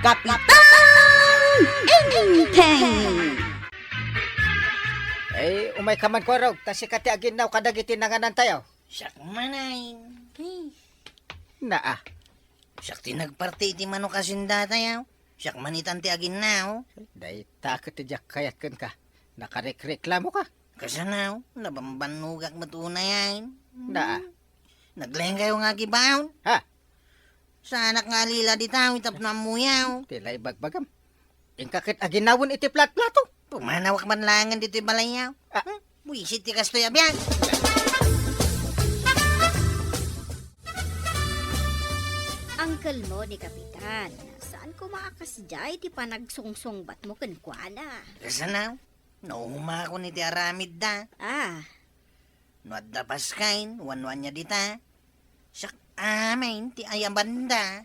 Kapitan Inteng! Ay, umay ka man ko raw. Tasi kati aginaw kadagitin na nga nan tayo. Siyak manay. Naa. Siyak tinagparti iti mano kasinda tayo. Siyak manitan ti agin now. Day takot ti jak kayat kan ka. Nakareklamo ka. Kasanaw, nabambanugak matunayan. Naa. Naglayang kayo nga gibaon. Ha? Sa anak nga lila di tao, itap na muyaw. Tila ibagbagam. Ingkakit aginawon iti plat-plato. Pumanawak man langan dito balayaw. Buisit ti kastoy abyan. Angkel mo ni Kapitan, saan ko maakasjay ti panagsungsong bat mo kenkwana? Kasanaw, nauhuma ko ni ti aramid da. Nuad da paskain, wanwan niya dita. Siyak amain ti ayam banda.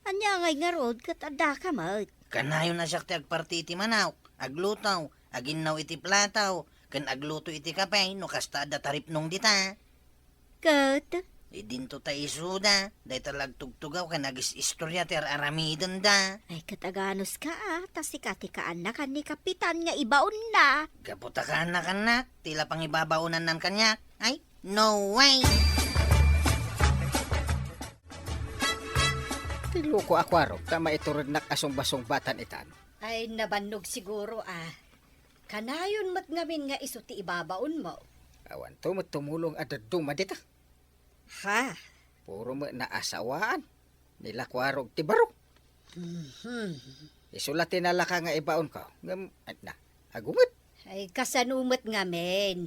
Anya ngay nga rod kat adda ka mat. Kanayon na siyak ti agparti iti manaw, aglutaw, aginaw iti plataw, kan agluto iti kapay, no kasta da tarip nung dita. Kat, Idinto ta isuda, day talag tugtugaw ka nagis-istorya ti aramidon da. ay kataganos ka tas sikati ka anak ni Kapitan nga ibaon na. Kaputa ka anak-anak, tila pang ibabaunan ng kanyak. Ay, no way! Tilo ko akwaro. Tama iturod nak asong-basong batan itan. Ay nabannog siguro Kanayon mat ngamin nga iso ti ibabaon mo. Awan to tumulong at dumadita. Ha? Puro mo naasawaan. Nila kwarog ti barok. Isulatin na laka nga ibaon ko. Ngam, na, agumit. Ay kasanumat ngamin.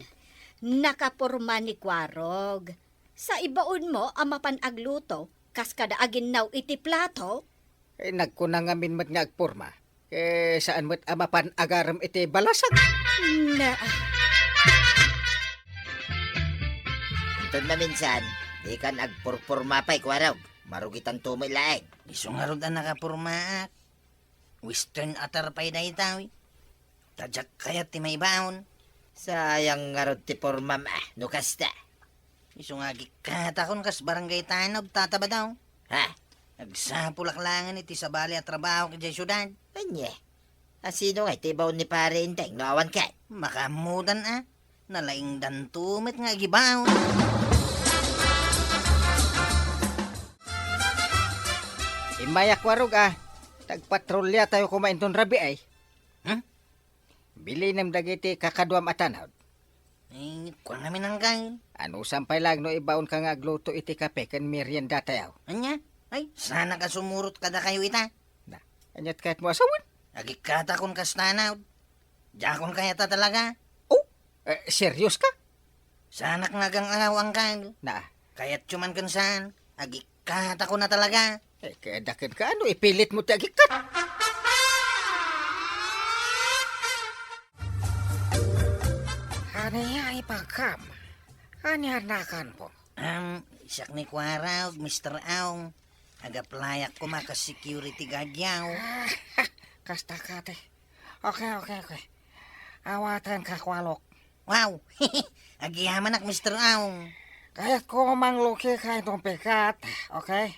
Nakapurma ni Kwarog. Sa ibaon mo amapan agluto, kas kada aginaw iti plato. Eh, nagkunang amin mat nga agporma. Eh, saan mat amapan agaram iti balasag. Na, Ito na minsan, di kan agpurpurma pa'y kwarog. Marugitan tumilaeng. Iso nga rod ang nakapurmaak. Western atar pa'y na itaw. Tadyak kayat ti may baon. Sayang nga rod ti pormam no kasta. Iso nga gikatakon kas barangay tanog tataba daw. Ha? Nagsapulaklangan iti sa bali at trabaho kay syudad. Anye? Asino nga iti baon ni pare inteng no awan ka? Makamudan nalaing dantumit nga gibaon. Imaya kwarog Tagpatrolya tayo kumain ton rabi ay. Bili nam dagiti kakadwam atanawd. Eh, kuwan namin ang kain. Ano sampay lang no ibaon ka nga agluto iti kape kan merienda tayo. Anya? Ay, sana ka sumurot kada kayo ita. Na, anyat kahit mo asawan. Agikatakon kas tanaw. Jakon kaya ta talaga. Oh, serious ka? Sana nga gang ang kain. Na, Kaya't cuman kan saan. Agikatakon na talaga. kaya dakit ka ano, ipilit mo ti agikat. Ano ipagkam? Ano hanakan po? Isak ni Kwaraw, Mr. Aong. Agaplayak ko maka-security guard yaw. Kasta ka te. Okay. Awatan ka kwalok. Wow! Agiyaman ak, Mr. Aong. Kahit ko mangluki ka itong pikat, okay?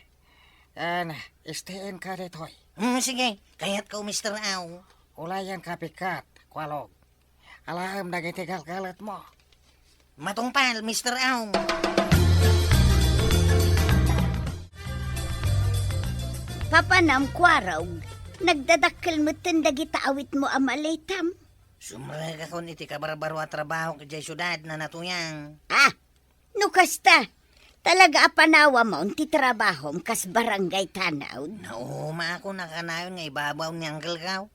Yan, istayin ka dito'y. Sige, kaya't ko, Mr. Aong. Ulayan ka pikat, kwalok. Alam na gitigal-galat mo. Matungpal, Mr. Aong. papanam Kwarog, nagdadakkel mo tindagita awit mo amalaytam. Sumrega kon iti kabarbaro at trabaho kay syudad na natuyang. Nukasta, talaga apanawa mo ti trabahom kas barangay tanawd. Nauma ako nakanayon nga ibabaw ni Uncle Kaw.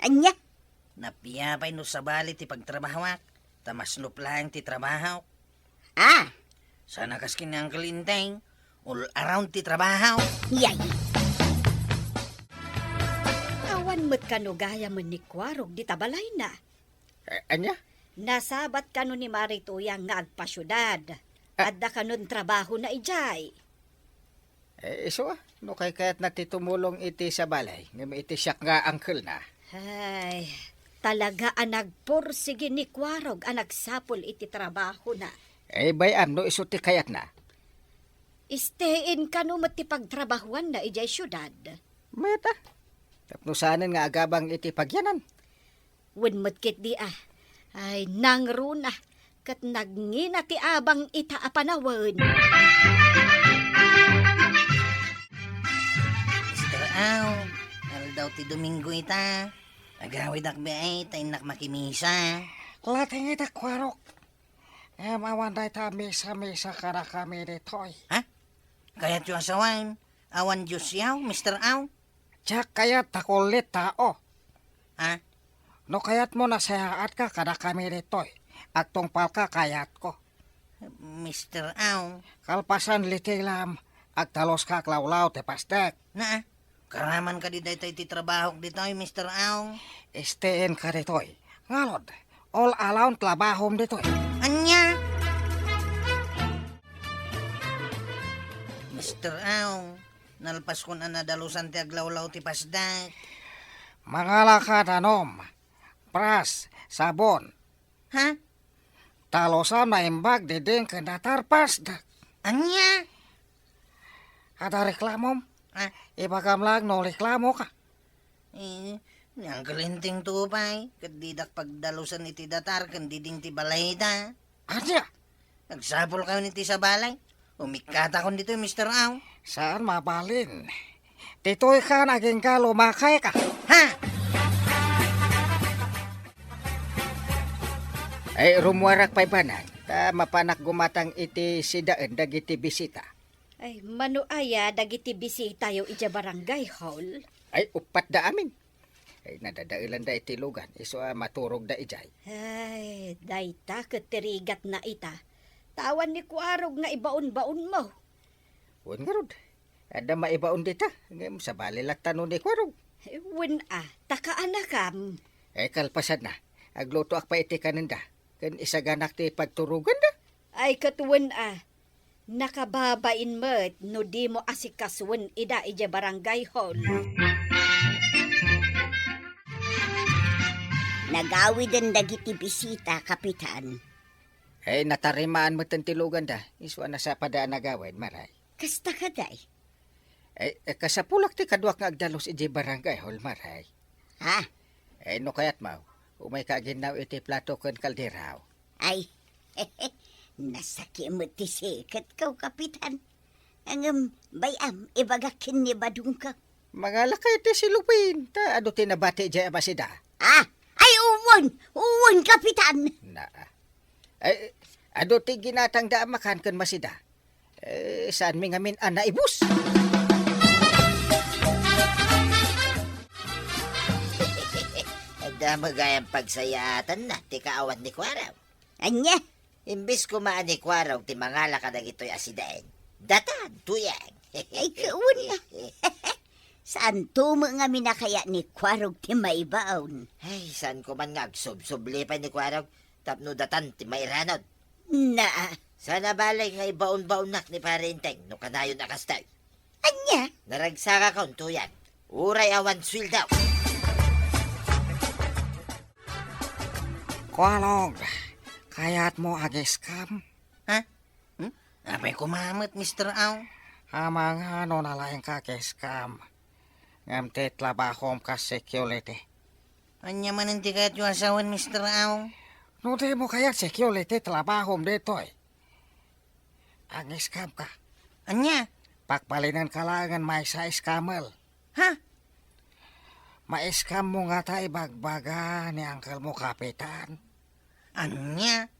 Anya? Napiyapay no sa bali ti pagtrabahawak. Tamasnop lang ti trabaho. Sana kas kini Uncle Inteng. All around ti trabaho. Yay! Awan mo't kanugaya mo ni Kwarog di tabalay na. Anya? Nasabat kano ni Marituyang nga agpasyudad. Adda kanon trabaho na ijay. Iso no kay kaya't natitumulong iti sa balay. Ngam iti siyak nga angkel na. Ay, talaga nagpursige ni Kwarog nagsapol iti trabaho na. Bayam no iso ti kayat na. Istein kano mo't ti pagtrabahuan na ijay syudad. Meta. Tapno sanin nga agabang iti pagyanan. Wenmet kit di Ay, nangruna. Kat nagngina ti abang ita apanawen. Mr. Aw, daw ti Domingo ita. Agawid akbe ay tainak makimisa. Lating ita kwarok. Mawanday ta misa-misa kada kami ditoy. Kaya't yung asawan, awan Diyos yaw, Mr. Aw. Diyak kayat takulit tao. Ha? No kayat mo nasayaat ka kada kami ditoy. Agtong palka kayat ko. Mr. Aw. Kalpasan litilam. Agtalos ka klawlaw te pastek. Na, karaman ka di daytoy ti trabaho ditoy, Mr. Aw. Isteen ka ditoy. Ngalod. All around labahom ditoy. Anya? Mr. Aw, nalpas ko na nadalusan ti aglawlaw ti pasdak. Mangala ka danom. Pras. Sabon. Ha? Talosan na imbag diding kendatar pasdak. Anya? Ada reklamom. Ah, Ibagam lang no reklamo ka. Nang kalinting tupay, kadidak pagdalusan iti datar, kandiding ti balay da. Adya. Nagsapol kayo niti sa balay. Umikata ko dito, Mr. Aw. Saan mabalin? Titoy ka naging ka lumakay ka. Ha? Ay rumwarak pa'y banag. Ta mapanak gumatang iti sidaan dagiti bisita. Ay, manuaya dagiti bisita yo ija barangay hall. Ay upat da amin. Ay nadadailan da iti lugan. Iso maturog da ijay. Ay, dayta ketirigat na ita. Tawan ni Kuarog nga ibaon-baon mo. Wan nga rod. Ada maibaon dita. Ngam sa balilat tanon ni Kwarog. Wen takaan na kam. Ay kalpasad na. Agluto ak pa iti kananda. Kan isaganak ti pagturugan da. Ay katuwen nakababain mo't no di mo asikaswen ida ija barangay hall. Nagawi din dagiti bisita, Kapitan. Ay natarimaan mo tilugan da. Iso na sa padaan nagawin maray. Kasta ka day. Ay kasapulak ti kaduak nga agdalos iti barangay hall maray. Ha? Ay no kayat mau. Umay ka ginaw iti plato ken kalderaw. Ay, nasaki mo ti sikat ka, Kapitan. Ang bayam, ibagakin ni badung ka. Mga lakay ti silupin. Ta ado tinabati jay masida. Ay, uwan, Kapitan. Na. Ay ado ti ginatang da makan ken masida. Saan mi ngamin naibus? Magayang pagsayatan na, ti kaawat ni Kwaraw. Anya? Imbis kumaan ni Kwaraw, ti mangala ka na gito'y asidain. Datan, tuyang. Ay, kaun na. Saan tumo nga minakaya ni Kwarog ti maibaon? Ay, saan ko man nga agsubsubli pa ni Kwaraw, tapno datan ti mairanod. Na, Sana balay nga ibaon-baonak ni Parenteng, no kanayon akastay. anya? Naragsaka kaun, tuyang. Uray awan swil daw. Kwalog. Kayat mo agis kam. Ha? Apay kumamot, Mr. Aw. Amang ano na lang ka kiskam. Ngam tit labahom ka security. Anya man hindi kaya't yung asawan, Mr. Aw. No di mo kaya security labahom dito eh. Agis kam ka. Anya? Pakpalinan kalangan may sa iskamel. Ha? Maiskam mo nga tayo bagbaga ni angkel mo, Kapitan. Anya?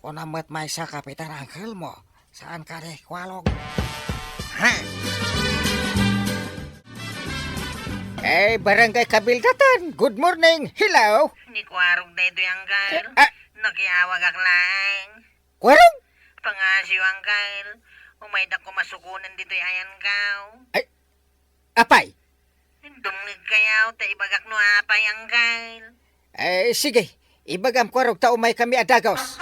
Kung namat may sa Kapitan angkel mo, saan ka rin, Kwalog? Ha? Ay barangay Kabildatan. Good morning. Hello. Ni Kwarog na ito yung Angel. Nakiawag ak lang. Kwarog? Pangasiw, Angel. Umaydak ko masukunan dito yung ayan kaw. Apay. Dumlig kayaw, ta ibagak no apay, Angel. Ay sige. Ibagam Kwarog ta umay kami adagos.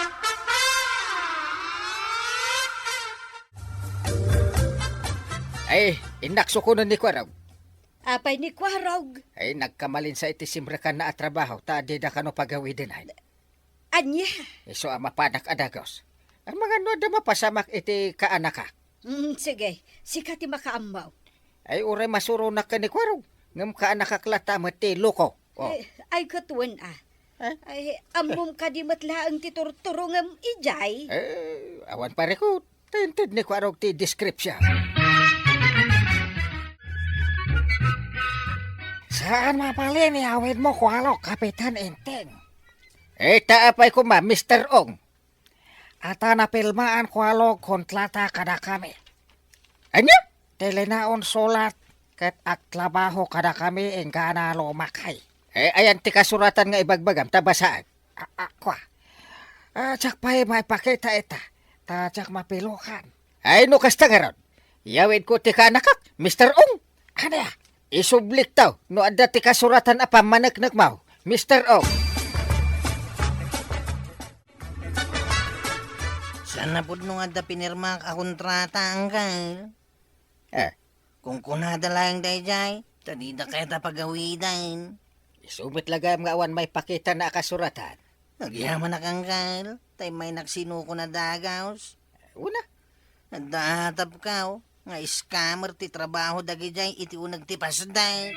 Ay inaksukunan ni Kwarog. Apay ni Kuarog. Ay nagkamalin sa itisimra ka na at trabaho. Ta di da ka no pagawi din ay. Anya? Iso mapanak adagos. Ang mga no da mapasamak iti kaanak ka. Sige, sikati makaamaw. Ay uray masuro na ka ni Kwarog. Ngam ka nakaklata mo ti loko. Oh. Ay katuan Ay, amom ka di matlaang titurturo ngam ijay. Awan pare ko. Tinted ni kwarog ti description. Saan mapalin iawid mo kwalo, Kapitan Enteng? Taapay ko ma, Mr. Ong. Ata na pilmaan kwalo kontlata kada kami. Anya? Telenaon solat ket agtrabaho kada kami engkana lumakay. Ayan ti kasuratan nga ibagbagam, tabasaan. Akwa. Tsak pa'y may pakita ita. Tsak mapilukan. Ay, no kasta nga ron. Yawid ko ti kanakak, Mr. Ong. Ano ya? Isublik taw, no adda ti kasuratan apa manaknak mau, Mr. Ong. Sana po nung adda pinirma ka kontrata, Uncle. Kung kunada lang dayjay, tadi na kaya tapagawidan. Isubit lagam nga awan may pakita na kasuratan. Nagyaman na Uncle, tay may nagsinuko na dagaws. Una, Nadahatap ka, nga scammer ti trabaho dagijay iti unag ti pasday.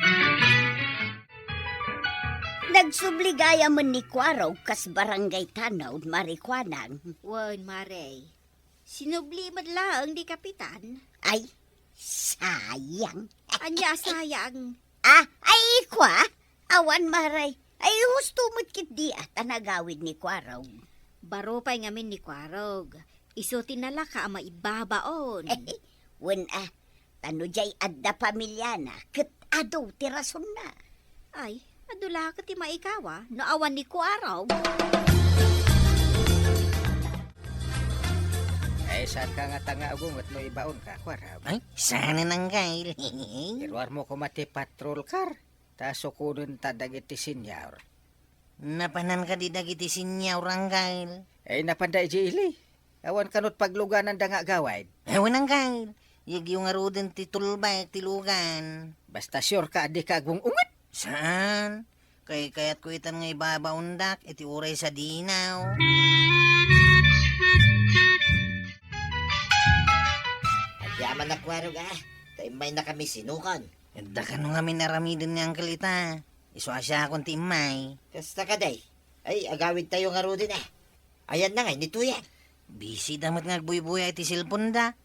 Nagsubligaya man ni Kwaraw kas barangay Tanaw, Marikwanang. Wan, Mare. Sinubli man lang di kapitan. Ay, sayang. Anya sayang. Ay, ikwa? Awan, Maray. Ay, husto mo't kit di at anagawid ni Kwaraw. Baro pa'y ngamin ni Kwarog. Isutin na ka ama ibabaon. Wen tano jay adda pamilya na, ket ado tirason na. Ay, adula ka ti maikawa. Naawan ni Kwaraw. saan ka nga tanga agungot no ibaon ka, kwarab. Ay, sana nang Uncle. Irwar mo kumati patrol car. Taso kunun ta dagiti sinyaw. Napanan ka di dagiti sinyaw, Uncle. Napanday ji ili. Awan kanot pagluganan da nga gawaid. Ewan, Uncle. Yagi yung arudin ti tulbay tilugan. Basta sure ka di ka agung ungot. Saan? Kaya't ko itan nga ibabaundak, iti uray sa dinaw. Yaman na kwaro ga. Tayo may na kami sinukan. Edda ka nung kami naramidin ni Uncle ita. Iswasya akong timay. Kasta ka day. Ay, agawid tayo nga rodin Ayan na nga, ni Tuyen. Busy damat nga agbuy-buya iti silpon da.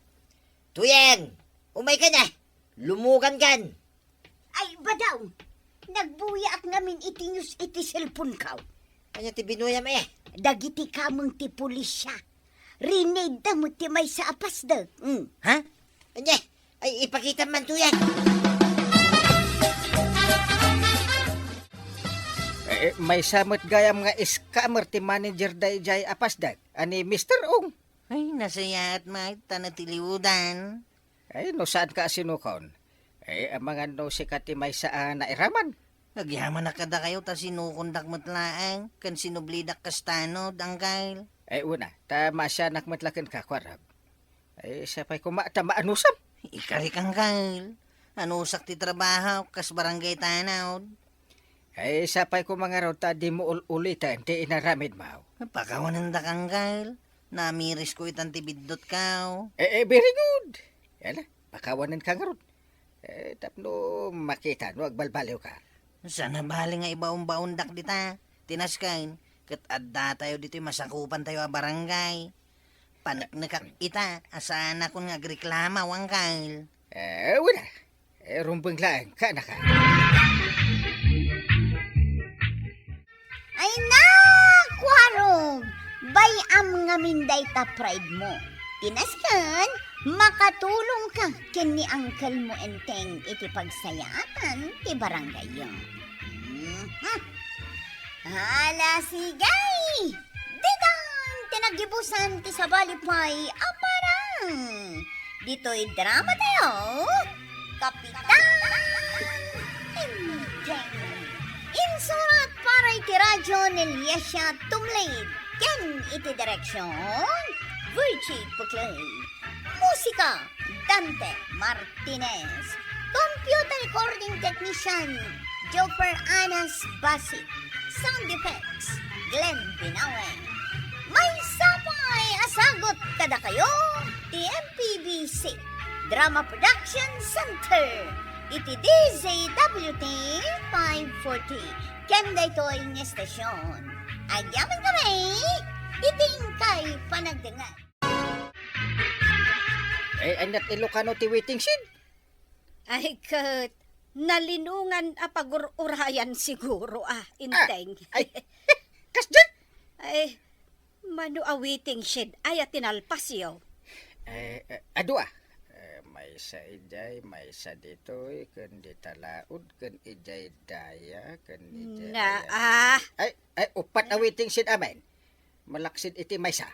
Tuyen! Umay ka na! Lumugan kan! Ay, badaw! Nagbuyak namin iti news iti cellphone kaw. Kanya ti binuya mo Dagiti kamong ti pulisya. Rinade da mo ti may sa apas da. Ha? Anya, ay ipakita man Tuyen. May samot gayam nga scammer ti manager day jay apasdag. Ani Mr. Ong. Ay, nasaya at may tanatiliwudan. No saan ka sinukon? Ang mga no sikat ti may sa nairaman. Nagyaman na kada kayo ta sinukundak matlaang. Kan sinublidak kastanod, Uncle. Una, tama siya nakmatlakan ka, kwarab. Sapay kumata maanusam. Ikarik, Uncle. Anusak ti trabaho, kas barangay Tanaw. Sapay ko mga raw ta di mo ulitan ti inaramid mo. Pakawanan da, Uncle. Namiris ko itan ti biddot kaw. Very good. Yan pakawanan ka nga ron. Tapno makita no agbalbaliw ka. Sana bali nga ibaon-baondak dita. Tinaskain, kat adda tayo dito masakupan tayo a barangay. Panaknakak ita, asana kun nga agreklama, Uncle. Wala. Rumbang lang ka na ka. Ay na, Kwarong! Bayam nga minday ta pride mo. Tinaskan, makatulong ka ken ni Uncle mo Enteng iti pagsayatan ti barangay yung. Hala sigay! Didan! Tinagibusan ti sabalipay aparang! Dito'y drama tayo, Kapitan Enteng! Insurat para iti radyo ni Liesya Tumlaid. Ken iti direksyon, Virgie Puclay. Musika, Dante Martinez. Computer recording technician, Joper Anas Basit. Sound effects, Glenn Binawe. May sapay asagot kada kayo, TMPBC Drama Production Center. Iti DZWC 5:30, 5:40. Kanda ito ang estasyon. Agyaman kami, iting kay panagdangan. Anyat Ilocano ti waiting shed. Ay, kat, nalinungan a pagururayan siguro, inteng. Ay, kas dyan. Ay, mano a waiting shed, ay tinalpasyo. Ado may sa ijay, may sa ditoy, kundi talaod, kun ijay daya, kun ijay Na, Ay, upat na waiting shed amin. Malaksid iti may sa.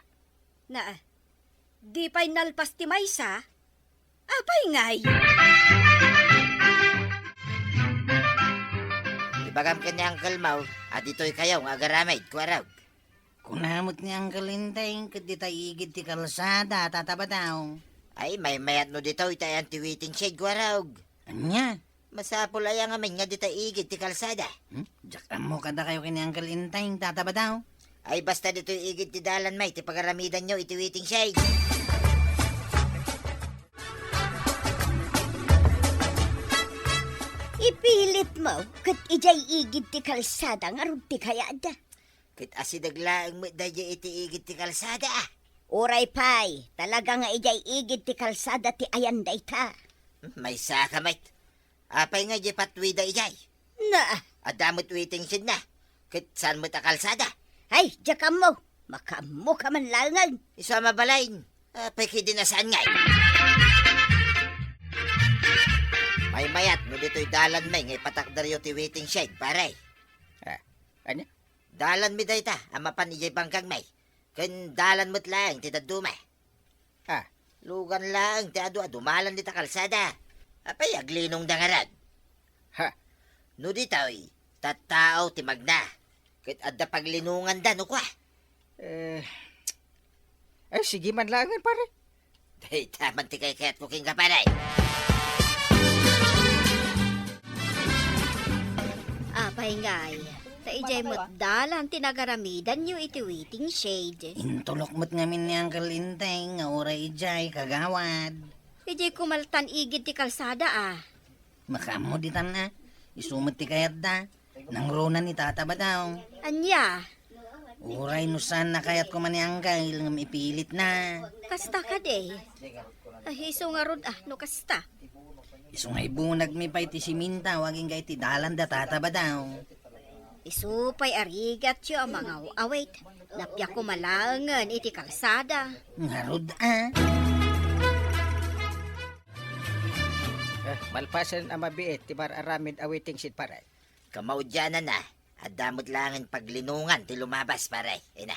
na, di pa'y nalpas ti maysa, apay ngay. Ibagam ka ni Uncle Mau, at ito'y kayaw nga agaramay, kuwaraw. Kunamot ni Uncle Inteng, kat di tayo igid ti kalsada, tatabadaw. Ay, may mayat no dito, itayan ti waiting shed, kuwaraw. Anya? Masapol ay ang amin nga dito igit ti kalsada. Diyak mo kada kayo kini Uncle Inteng, tatabadaw. Ay, basta dito igit ti dalan may, ti pagaramidan nyo, iti waiting shed. Ipilit mo, kat ijay igid ti kalsada nga rod ti kayada. Kit asidaglaang mo dadya iti igit ti kalsada. Uray pay, talaga nga ijay igid ti kalsada ti ayan dayta. May saka, mate. Apay nga di patwida ijay. Na, Adamot waiting shed na. Kit saan mo ta kalsada? ay, jakam mo, makamo ka man langan. Isama balain. Apay kidi na saan ngay. May mayat no dito'y dalan may ngay patak daryo ti waiting shed, pare. Anya? Dalan mi dayta, amapan ijay bangkang may. Kan dalan mo't lang, ti daduma. Lugan lang, ti adu adumalan di ta kalsada. Apay aglinong dangarad. Ha? No dito'y, tattao ti magna. Kit adda paglinungan da, no kwa. Sige man langan, pare. Dayta, man ti kay kaya't kuking ka, pare. Apay ngay, ta ijay mo't dalan tinagaramidan nyo iti waiting shade. Intulok mo't ngamin ni Uncle Inteng, nga oray ijay, kagawad. Ijay kumaltan igid ti kalsada, Makamo ditan na, isumot ti kayat da. Nang ronan ni tatabadaw. Anya, Uray no saan na kayat ko man ni Uncle, nga maipilit na. kasta ka de. Ay, iso nga rod, no kasta. Iso nga ibunag mi pa iti siminta, waging kay ti dalan da tatabadaw. Isupay arigat yo ang mga await. Napya ko malangan iti kalsada. Ngarod Malpasan ang mabiit, ti aramid a waiting shed, pare. Kamaudyanan na. Adamot lang ang paglinungan ti lumabas, pare. Ina.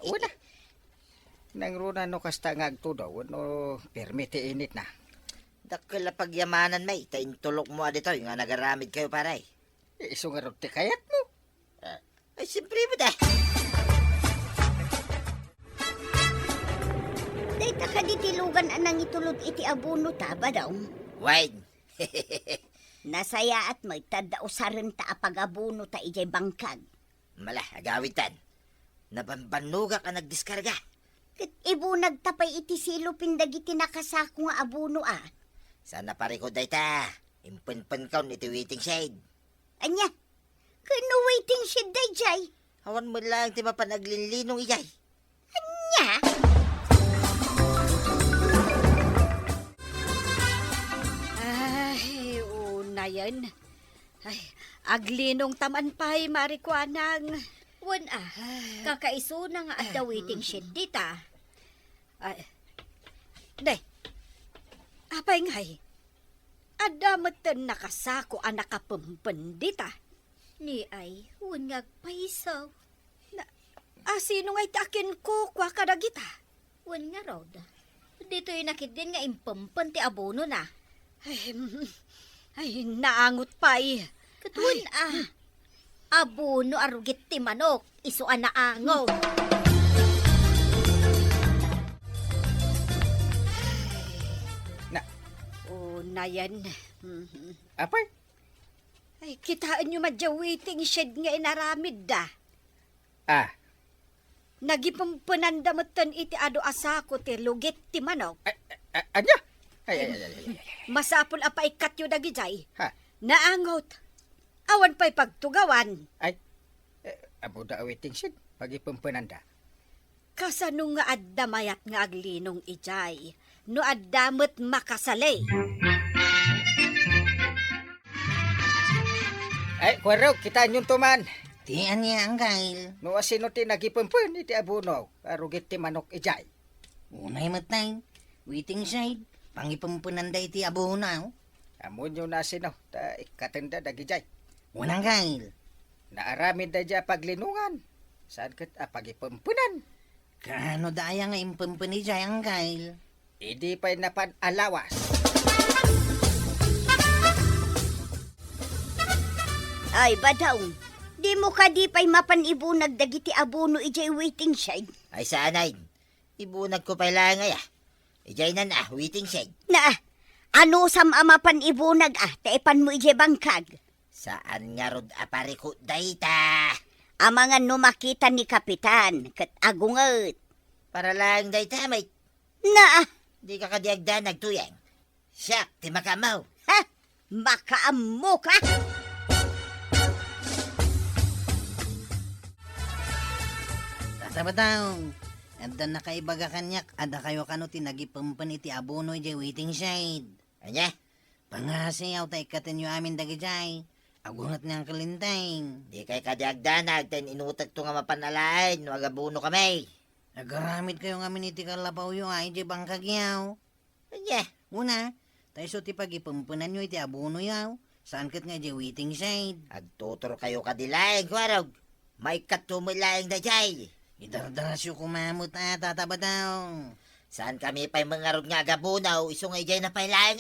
Wala. Nang runa no kasta nga agtudaw, no permite init na. Dakil na pagyamanan may, taintulok mo adito, nga nagaramid kayo, pare. Iso nga rod ti kayat mo. Ay, siyempre mo da. Dayta ka di tilugan anang itulod iti abuno ta ba daw? Wide. Nasaya at magtadao sa rin ta apag-abuno ta ijay bangkag. Mala, agawitan. Nabambanuga ka nagdiskarga. Kat ibunag tapay iti silupin dagiti nakasako nga abuno Sana pare ko dayta. Impen-pen kaun iti waiting shade. Anya, kano waiting shed day jay? Hawan mo lang ti mapanaglinlinong ijay. Anya? Ay, una yan. Ay, aglinong taman pa'y marikwanang. Wan kakaiso na nga at the waiting shed dita. Ay, day, apay ngay. Adamatan nakasako ang nakapumpan dita. Ni ay, unag paisaw. Na, sino nga'y takin ko kwa kadagita? Wan nga rod. Dito'y nakidin nga impumpan ti abono na. Ay, naangot pa'y. Katun abono arugit ti manok, isuan na angaw. Na yan. Apay? Ay, kitaan nyo madya waiting shed nga inaramid da. Nagipampanandamatan iti ado asako ti lugit ti manok. Anya? Masapul apa ikat yung dagijay. Ha? Naangot. Awan pa'y pagtugawan. Abo da awiting shed, pagipampananda. Kasano nga adda mayat nga aglinong ijay. No addamot makasali. Ay, kwaraw, kita nyong tuman. Tiyan niya, Uncle. No asino ti nagipampan, iti abunaw. Arugit ti manok ijay. Unay matay. Waiting side. Pangipampunanda iti abonaw. Amon yung nasino, ta ikatanda dagijay. Unang Uncle. Naaramin da dya paglinungan. Saan kat pagipampunan? Kaano daya nga impampan ni Jay, Uncle? Idi pa'y napan alawas. Ay, Badong, di mo ka di pa'y mapanibunag dagiti abono ijay waiting shed. Ay sanay. Ibunag ko pa lang ay ijay na waiting shed. Na, ano sam ama panibunag taipan mo ijay bangkag. Saan nga rod apariko dayta? Amangan no makita ni Kapitan, kat agungot. Para lang dayta, may Na, di ka kadiagda nagtuyang. Siyak, ti makamaw. ha, makaammo ka. Tatabataw. Anda na kaibaga kanyak. Ada kayo kano tinagipampan iti abono ijay waiting side. Anya? Pangasiyaw tay katin yung amin dagijay. Agungat niyang kalintang. Di kay kadiagda nagten inutag to nga mapanalain. Wagabuno kami. Nagaramit kayo nga miniti kalapaw yung ay ijay bangkagyaw. Anya? Una, tayo so ti pagipampunan nyo iti abono yaw. Saan kat nga ijay waiting side. Agtuturo kayo kadilaing, kwarog. May katumilaing na jay. Idardaras yung kumamot tatabataw. Saan kami pa'y mangarod nga gabunaw, iso nga ijay na pailaing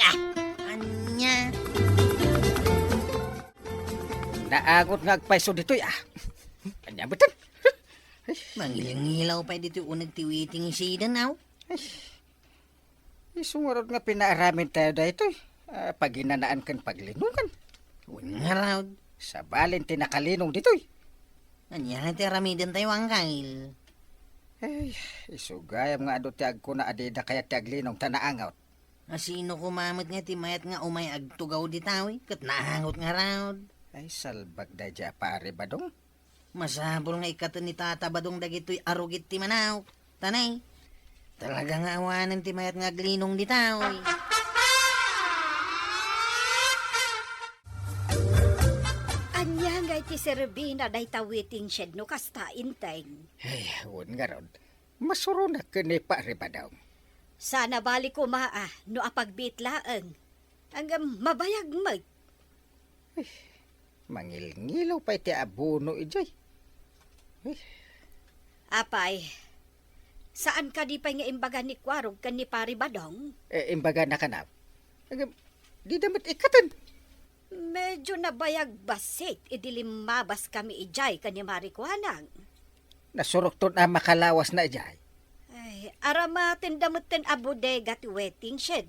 Anya? Naagot nga agpaiso dito'y Anya betul? Mangilang-ngilaw pa dito unag ti waiting side now. Isungarod nga pinaaramin tayo da ito'y. Paginanaan kan paglinungan. Nga raw. Sa balin tinakalinong dito'y. Anya ti ramidan tayo Uncle. Ay, isugayam nga ado tiag ko na adida kaya tiaglinong tanaangaw. Asino kumamot nga ti mayat nga umay agtugaw di tawi. Kat nahangot nga raw. Ay, salbag da dya pare badong. Masabol nga ikatan ni Tata Badong dagitoy arugit ti manaw. Tanay. Talaga nga awanan ti mayat nga aglinong di tawi. Anya nga iti Serbina day tawiting shed no kasta inteng. Ay, huwag nga rod. Masuro na kani pare badong. Sana balik ko no apagbitlaang. Hanggang mabayag mag. Mangil-ngilaw pa iti abono ijay. Apay, saan ka di pa nga imbaga ni Kwarog kan ni Pari Badong? Imbaga na kanap. Di damat ikatan. Medyo nabayag basit, idilimabas kami ijay kan ni Marikwanang. Nasurok to na makalawas na ijay. Ay, aramatin damutin abudega ti waiting shed.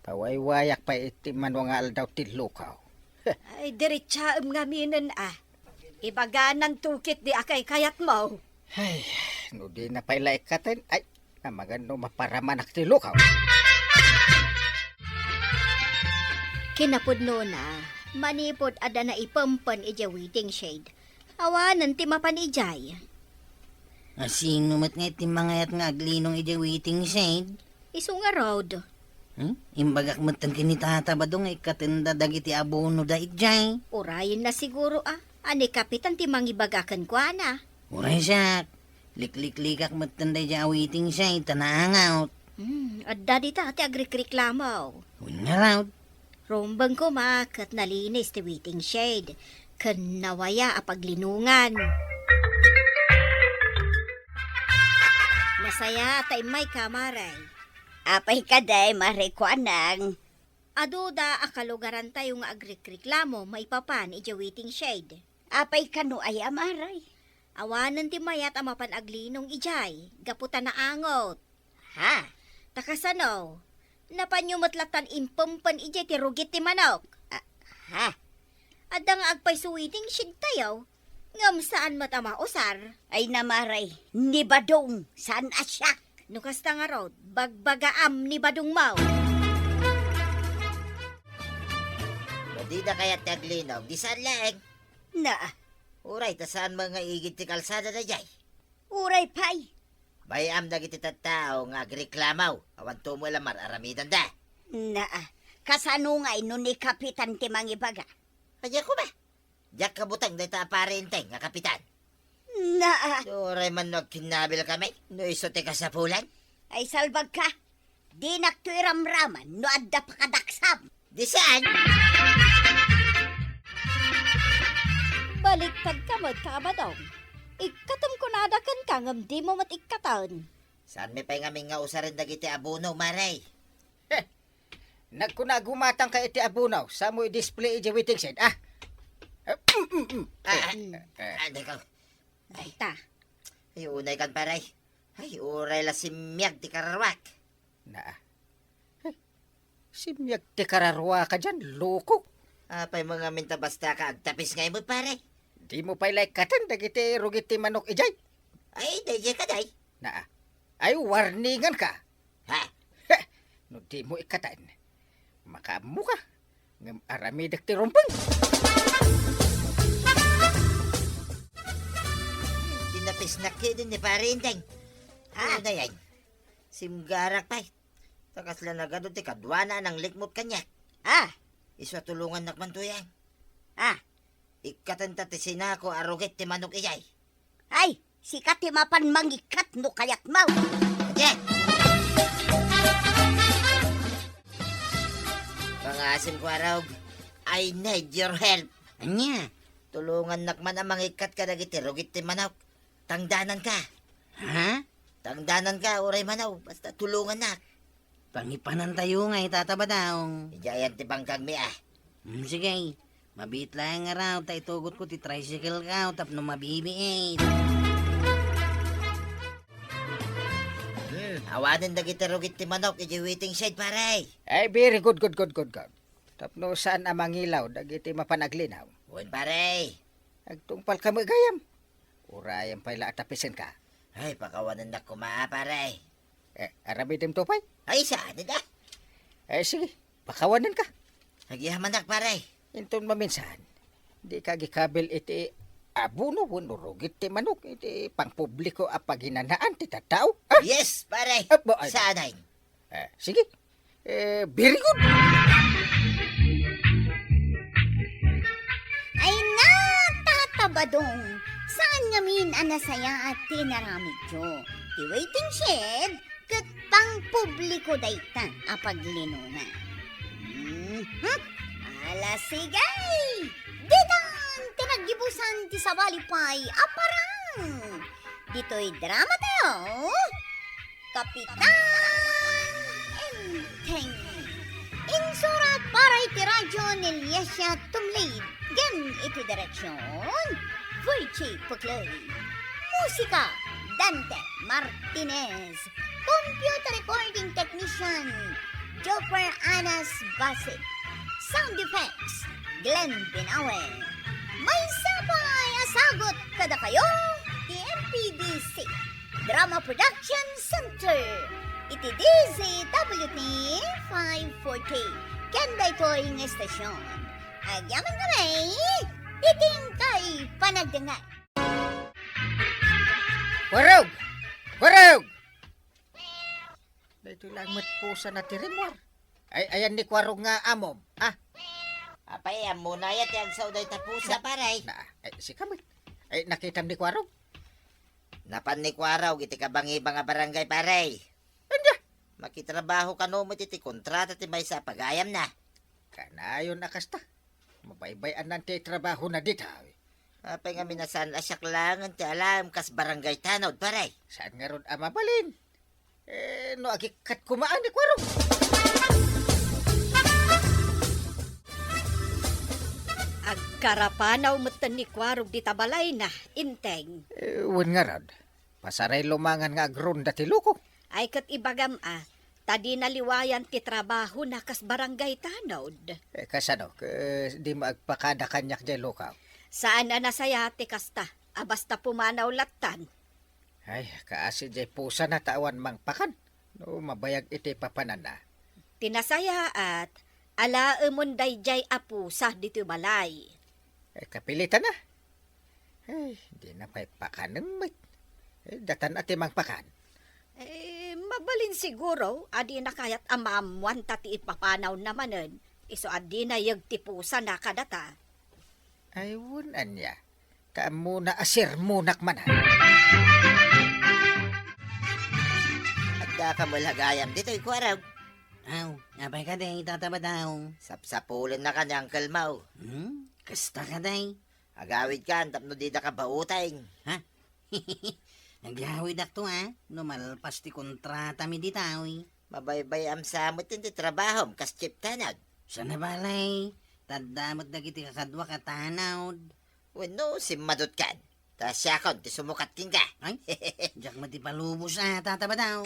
Paway-wayak pa iti manwangal daw ti lukaw. Ay, diretsaam nga minin Ibaganan tukit di akay kayat mo. Ay, no di na pala ikatin. Ay, namagan no maparaman ti lukaw. Kinapudno na, manipod ada na ipampan ijay waiting shed. Awanan ti mapan ijay. Asino mat nga ti mangayat nga aglinong ijay waiting side. Isu nga road. Imbagak matan kini Tata Badong ay katenda dagiti abono da ijay. Urayin na siguro Ani Kapitan ti mangibagakan ko na. Uray siya. Liklik-likak matan da ijay waiting side tanaangaw. Adda di ta ti agrikriklamaw. Nga raw. Rombang ko makat nalinis ti waiting shade. Kan nawaya apaglinungan. Masaya tay may kamaray. Apay kaday marikwanang. Aduda akalugaran tayo nga agrikriklamo may papan ija waiting shade. Apay kano ay amaray. Awanan ti mayat amapan aglinong ijay. Gaputan na angot. Ha? Takasano? Napanyumatlatan impampan ijay ti rugit ti manok. Ha? Adda nga agpay suwiting shid tayo. Ngam saan matama usar? Ay namaray, ni Badong, saan asyak? Nukasta nga rod, bagbagaam ni Badong Mau. Di na kaya ti aglinog, di saan lang. Na, Uray, ta saan mga igit ti kalsada na jay? uray pay. Bayam dagiti tattao nga agreklamaw. Awan tumo lamar aramidan da. Na, kasano nga ino ni Kapitan Timangibaga? Kaya ko ba? Diyak kabutang da ita aparenteng nga kapitan. Na, Uray man nagkinabil kami. No isote ka sa pulan. ay salbag ka. Di naktuiramraman no adda pa kadaksam. Di saan? Baliktad ka magkabadong. Ikatam ko nadakan ka ngam di mo matikatan. Saan may pay nga usarin dagiti abuno, maray? Nagkunagumatang ka iti abunaw. Sa mo i-display iti waiting shed. Ano ka? Ay ta, Ay, unay kan paray. Ay, uray la simyag ti kararwak. Na. Simyag ti kararwa ka dyan, loko. Apay mga minta basta ka agtapis ngay mo paray. Di mo pa'y like katan, dagiti rugit ti manok ijay. Ay, dayjay ka day. Na. Ay, warningan ka. Ha? No di mo ikatan. Makamu ka. Ngam aramidak ti rumpang. Tinapis na kidin ni parindeng. Ano yan? Simgarak pa'y. Takas lang na gado ti kadwana ng likmot kanya. ah, Iswa tulungan nakman to yan. ah, Ikatanta ti sinako arugit ti manok iyay. ay, si Katimapan mangikat no kayat mau. Ayan! Mga asim ko arog, I need your help. Anya? Tulungan nakman ang mangikat ka dagiti rugit ti manok. Tangdanan ka. Ha? Tangdanan ka, uray manaw. Basta tulungan nak. Pangipanan tayo nga itatabadaong. Ijayan ti bangkag mi ah. Sige. Mabit lang nga raw, ta itugot ko ti tricycle ka, tapno mabibiit. Awanin dagiti rugit ti manok, iji waiting shed paray. Ay, very good. Tapno saan amang ilaw, dagiti mapanaglinaw. Uwan paray. Agtungpal ka mo gayam. Urayan pa'y atapisin ka. Ay, pakawanan na kumaa paray. Aramidim to pa'y. Ay, saan na? Sige, pakawanan ka. Nagyamanak paray. Inton maminsan, di ka gikabil iti abuno, wano rugit ti manok, iti pangpubliko a paghinanaan ti tatao. Yes, paray. Saan ay? Sige, very good. Ay natatabadong, saan ngamin anasaya at tinaramid yo? Ti waiting shed, kat pang publiko dayta apaglinuna. Ala sigay! Ditan! Tinagibusan ti sabalipay aparang! Dito'y drama tayo! Kapitan Enteng! Insurat para iti radyo ni Lyesya Tumlid. Gan iti direksyon, Virchie Puclay. Musika, Dante Martinez. Computer recording technician, Joper Anas Basit. Sound effects, Glenn Binawe. May sabay asagot kada kayo, the MPDC Drama Production Center. Iti DZWT 540. Kanda ito'y ng estasyon. Agyaman kami, titing kay panagdangat. Warog! Warog! Dito lang matpusa na tirimor. Ay, ayan ni Kwarog nga amom. Apay, muna yat yung sauday tapusa paray. Si Kamit. Ay, nakitam ni Kwarog. Napan ni Kwaraw, iti kabangi-bang nga barangay paray. Anda! Makitrabaho ka no mo iti kontrata ti may sa pagayam na. Kanayon na kasta. Mabaybayan nanti trabaho na dito. Apay nga minasan asyak lang ti alam kas barangay tanod paray. Saan nga ron amabalin? No agikat kumaan ni Kwarog. agkarapanaw metten ni Kwarog di tabalay na, Inteng. Wan nga rod. Pasaray lumangan nga agron dati loko. Ay kat ibagam tadi naliwayan ti trabaho na kas barangay tanod. Kasano, di maagpakada kanyak di lokaw. Saan na nasaya ti kasta, basta pumanaw latan. Ay, kaasi di pusa na tawan mang pakan. No, mabayag iti papanan na. Tinasaya at Alaemon dayjay apusa dito balay. Kapilitan na. Di na pa'y pakanem. Datan ati mang pakan. Mabalin siguro, adi na kayat amamuan tati ipapanaw namanen. Iso adi na yagtipusa na kadata. Ay, wunan niya. Muna asir munak man. Agda ka mo lagayam dito, ikwaraw. Aw, napay ka day, tataba daw. Sapsapulin na ka ni Uncle Mau. Kasta ka day. Agawid ka, tapno di na ka bautay. Naglawid akto Numalpas ti kontrata mi ditaw. Mabaybay am samot hindi trabaho, kas chip tanag. Sana balay, tadamot dagiti kakadwa katanawd. Wano, simadot kan. Ta siya kon, ti sumukat king ka. Ay, diyak mati palubos tataba daw.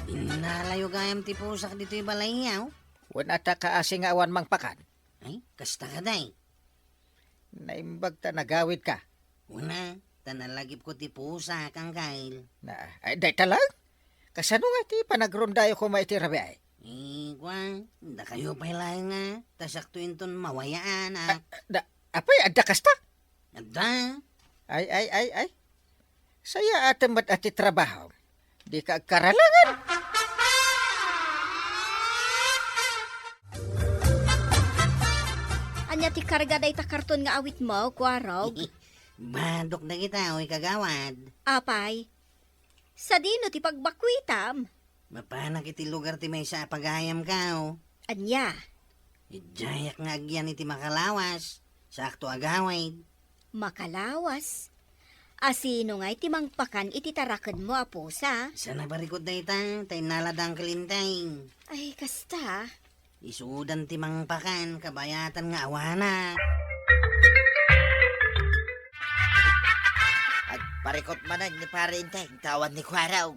Inalayo gayam ti pusak dito'y balay yaw. Wan ata kaasing awan mang pakan. Ay, kasta ka day. Naimbag ta nagawid ka. Una, tanalagip ko ti pusa kang kail. Ay, day talag. Kasano nga ti panagrondayo ko maiti rabi ay? Kwan, da kayo pailay nga. Tasakto inton mawayaan Apay, adda kasta? Adda. Ay. Saya atamat ati trabaho. Di ka karalangan. Anya ti karga day ta karton nga awit mo, kwarog. Badok na kita, kagawad. Apay, sa dino ti pagbakwitam. Mapanak iti lugar ti may sa pagayam ka. Anya, Ijayak nga agyan iti makalawas. Sakto agawad. makalawas. Asino nga iti mangpakan iti tarakan mo, apusa? Sana barikod na ita, tay naladang kalintay. Ay, kasta. Isudan ti mangpakan, kabayatan nga awana. At parikot manag ni parintay, tawan ni Kwaraw.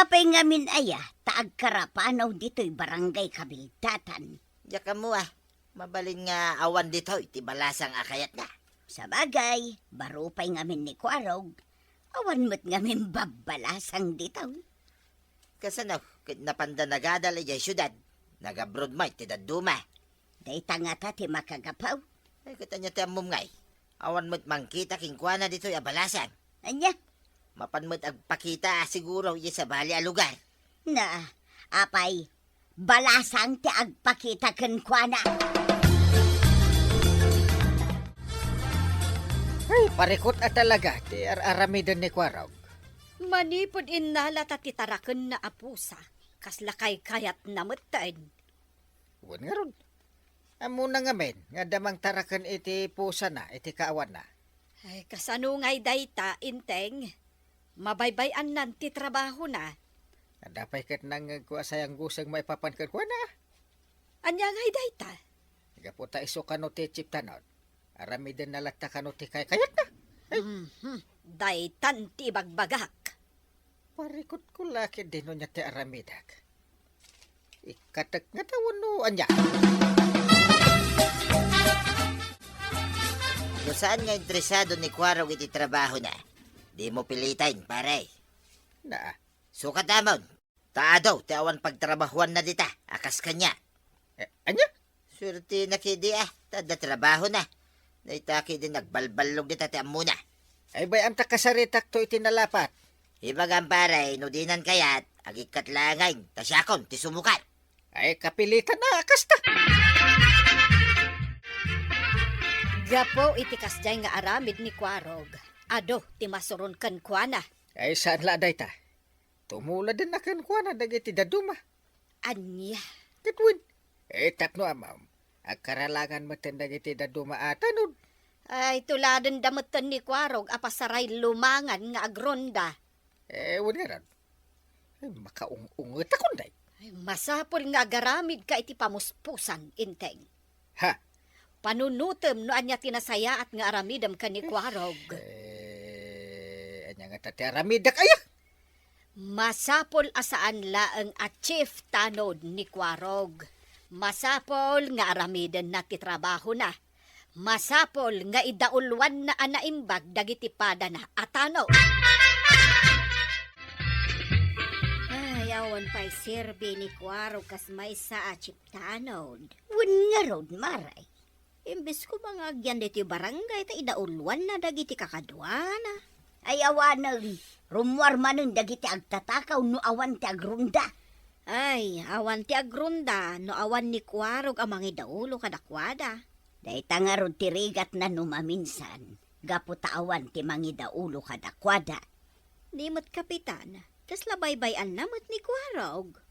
Apay ngamin aya, taag karapanaw dito'y barangay Kabildatan. Diyak ka mo mabalin nga awan dito, iti balasang akayat na. Sa bagay, barupay ngamin ni Kwarog, awan mo't ngamin babalasang ditaw. Kasano, kit napanda nagadal ijay syudad. Nagabroad mo, iti daduma. Day tangata ti makagapaw. Ay, kita niya ti amom ngay. Awan mo't mangkita king kuana dito balasan. Anya, Mapan mo't agpakita siguro iya sa bali a lugar. na, apay, balasang ti agpakita ken kuana. Ay, parikot at talaga. Ti aramidan ni Kwarog. Manipod inala ti tarakan na apusa. Kaslakay kayat namutain. Wan nga ron. Amo na nga men, nga damang tarakan iti pusa na, iti kaawan na. Ay, kasano nga'y dayta, inteng. Mabaybayan nan ti trabaho na. Dapay kat nang kuasayang gusang may papankan ko na. Anya nga'y dayta. Gaputa iso kano ti chiptanod. Aramidan na latta kano ti kayat na. Daytan ti bagbagak. Parikot ko laki din niya ti aramidak. Ikatak nga tawon no anya. Kung saan nga interesado ni Kwaraw iti trabaho na, di mo pilitain, pare. Na, Sukat damon. Taadaw, ti awan pagtrabahuan na dita. Akas kanya. anya? Surti na kidi tada trabaho na. Naitaki din nagbalbalog dita ti amuna. Ay bayam ta kasaritak to iti nalapat. Ibagang pare, nudinan kayat, agikat langay, tasyakon, ti sumukat. Ay kapilitan na kasta. Gapo iti kasjay nga aramid ni Kwarog. Ado, ti masuron kan kuana. Ay saan la dayta? Tumula din na kan kuana dagiti daduma. Anya. Kitwin. Tapno amam. Agkaralangan matan dagiti daduma atanod. Ay, tuladan damutan ni Kwarog apasaray lumangan nga agronda. Wan nga ron. Ay makaung-ungot akong day. Ay, masapol nga agaramid ka iti pamuspusan, inteng. Ha? Panunutem no anya tinasaya at nga aramidam ka ni Kwarog. Anya nga tati aramidak ayak. Masapol asaan laeng at chief tanod ni Kwarog. Masapol nga aramidan na ti trabaho na. Masapol nga idaulwan na anaimbag dagiti pada na atano. Ay, Ayawan pa'y sirbi ni Kwarog kas may sa achiptanod. Wan nga rod, maray. Imbes ko mga agyan dito yung barangay, ta idaulwan na dagiti kakadwana. Ay awanan, rumwar manon dagiti agtatakaw no awan ti agrunda. Ay, awan ti agrunda, no awan ni Kwarog ang mga idaulo kadakwada. Dahita nga rod ti rigat na numaminsan, gapu taawan ti mangidaulo kadakwada. Nimot kapitan, tas labaybayan namot ni Kwarog.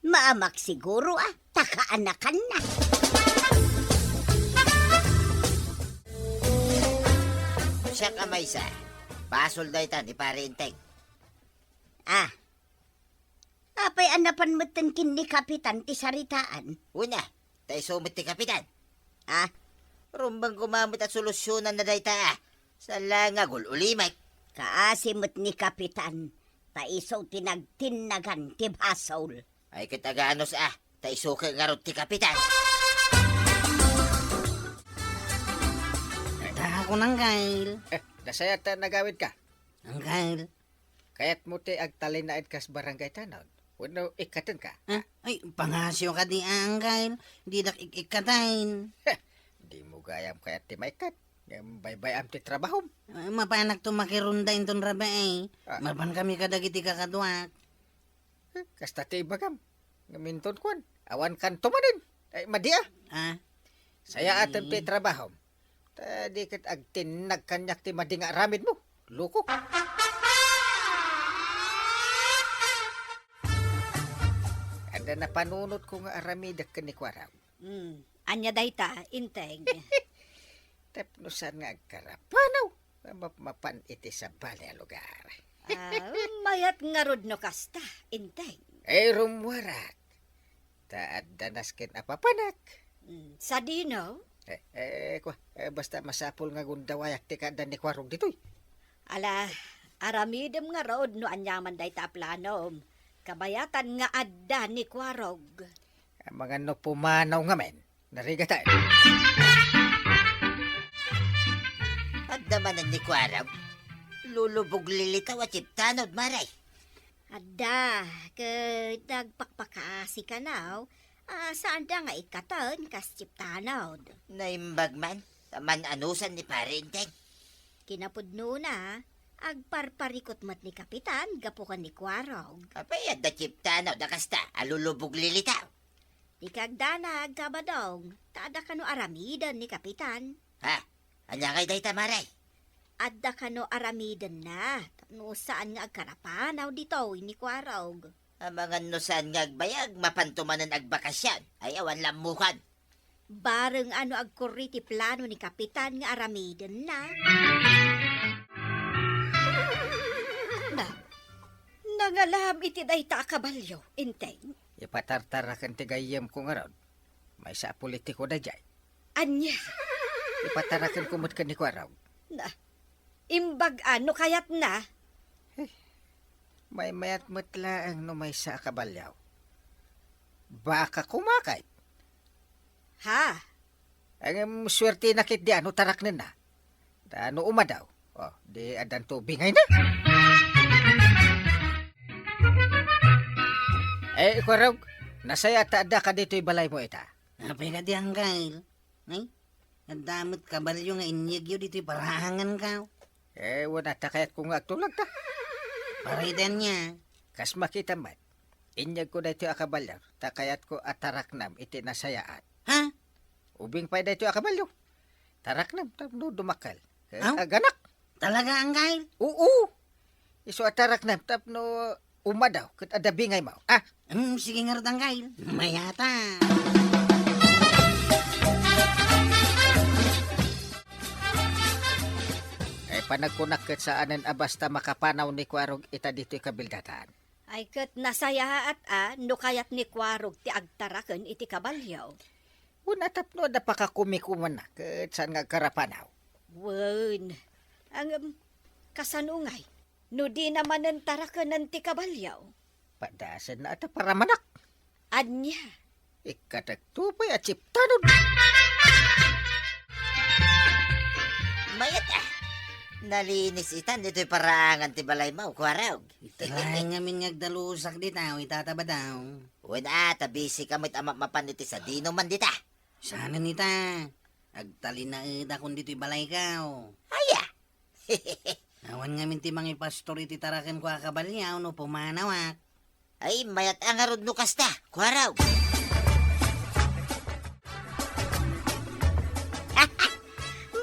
Maamak siguro takaanakan na. Siya ka may sa. Pasol da ita ni pare Inteng. Apay anapan mo kin ni kapitan ti saritaan. Una, tayo sumit ti kapitan. Ah, Rumbang kumamit at solusyonan na da ita. Sa langagol ulimay. kaasimot ni kapitan. Taiso tinagtinagan ti basol. Ay kitaganos tayo suka nga ron ti kapitan. Ako nang Kyle. Nasaya ta nagawid ka. Ang Kyle. Kaya't mo ti agtalinaid kas barangay tanod. Wano ikatan ka. Ay, pangasyo ka di ang Kyle. Di dak ikikatain. Di mo gayam kaya't ti maikat. Baybay am ti trabaho. Mapanak to makirunda inton rabe eh. Ah. Mapan kami kadagiti kakadwak. Kasta ti bagam. Ngaminton kwan. Awan kan tumanin. Ay madia. Saya atin ti trabaho. Tadi kat agtin nagkanyak ti madinga ramid mo. Lukok. Ada na panunot ko nga aramidak ka ni Kwaraw. Anya dayta, Inteng. Tapnosan nga agkarapanaw. Mapan iti sa bali a lugar. Mayat nga rod no kasta, Inteng. Ay rumwarak. Taad danas kin apapanak. Sa dino, Basta masapol nga gundawayak ti kada ni Kwarog ditoy. ala, aramidem nga rod no anyaman dayta planom. Kabayatan nga adda ni Kwarog. Ang mga no pumanaw nga men. Narigatan. At naman ni Kwaraw. Lulubog lilitaw at chiptanod maray. Adda, nagpakpakasi ka now. Saan da nga ikatan kas chiptanod? Naimbag man. Taman anusan ni pare Inteng. Kinapudno na, agparparikot mat ni kapitan, gapukan ni Kwarog. Apay at da chiptanod da kasta. Alulubog lilitaw. Di kagdanag kabadong, tada ka no aramidan ni kapitan. Anya kay dayta maray. Adda ka no aramidan na, tapno saan nga agkarapanaw dito ni Kwarog. Ang mga nusan nga agbayag mapantumanan agbakasyan. Ay awan lamukan. Bareng ano agkuriti plano ni kapitan nga aramidan na. Nangalam iti dayta kabalyo, Inteng. Ipatartarakan ti gayem ko nga ron. May sa politiko da jay. Anya, Ipatarakan kumot ka ni Kwaraw. imbag ano kayat na? May mayat matlaang no may sa kabalyaw. Baka kumakay. Ha? Ang swerte nakit di ano tarak na. Ano umadaw. Di adan tubingay na. Kwaraw, nasaya taada ka dito'y balay mo ita. Apay ka di ang Kyle. Ay, nadamot kabalyo nga inyagyo dito'y parahangan ka. Wala ta kaya't kung agtulag ta. Paridan niya. Kas makita man, inyag ko dito akabalyaw, takayat ko atarak nam iti nasayaan. Ha? Ubing pa dito akabalyaw. Tarak nam, tapno dumakal. Aw? Ganak. Talaga ang Kyle? Oo. Iso atarak nam, tapno umadaw, kat adabingay mo. Sige nga rin ang Kyle. Mayata. Panagkunak kat sa anan basta makapanaw ni Kwarog ita dito'y kabildatan. Ay kat nasaya at no kayat ni Kwarog ti agtaraken iti kabalyaw. Una tapno da pakakumikuman na kat saan nga karapanaw. Wen, ang kasanungay, no di naman ang taraken ng ti kabalyaw. Padasan na ata para manak. Anya, Ikatagtupay at chiptanod. Mayat Nalinis itan, dito'y paraangan ti balay mo, kuwaraw. Italayan ngamin ngagdalusak dita, itataba daw. Wala, tabisi kamit ama mapaniti sa dino man dita. Sana nita, agtalin na ida kung dito'y balay ka. Aya. Awan ngamin ti mga pastor iti tarakan ko akabalyaw no pumanawak. Ay, mayat ang arod no kasta, kuwaraw.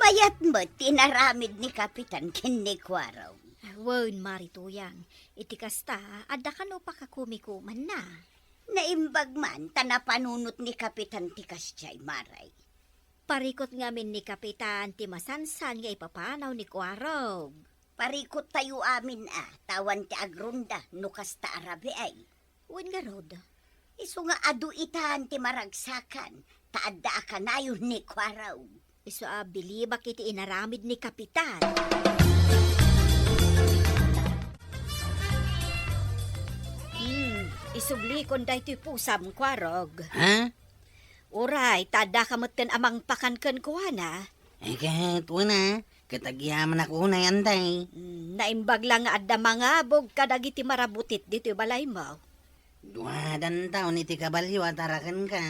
Mayat mo, tinaramid ni Kapitan Kinikwaraw. Wan, Marituyang. Iti kasta, adda ka no pakakumikuman na. Naimbag man, tanapanunot ni Kapitan Tikas Chay Maray. Parikot ngamin ni Kapitan ti masansan nga ipapanaw ni Kuwarog. Parikot tayo amin tawan ti agrunda, nukas ta arabi ay. Wan nga rod. Iso nga adu itan ti maragsakan, taadda akanayon ni Kwaraw. Iso bilibak iti inaramid ni Kapitan. Isubli kon daytoy pusam, Kuwarog. Ha? Uray, tada kamutten amang pakanken kuwana. Kahit wala, katagyaman ako na yanday. Naimbag lang nga adda mga bog kadagiti marabutit dito'y balay mo. Duwadan taon iti kabalyo at tarakan ka.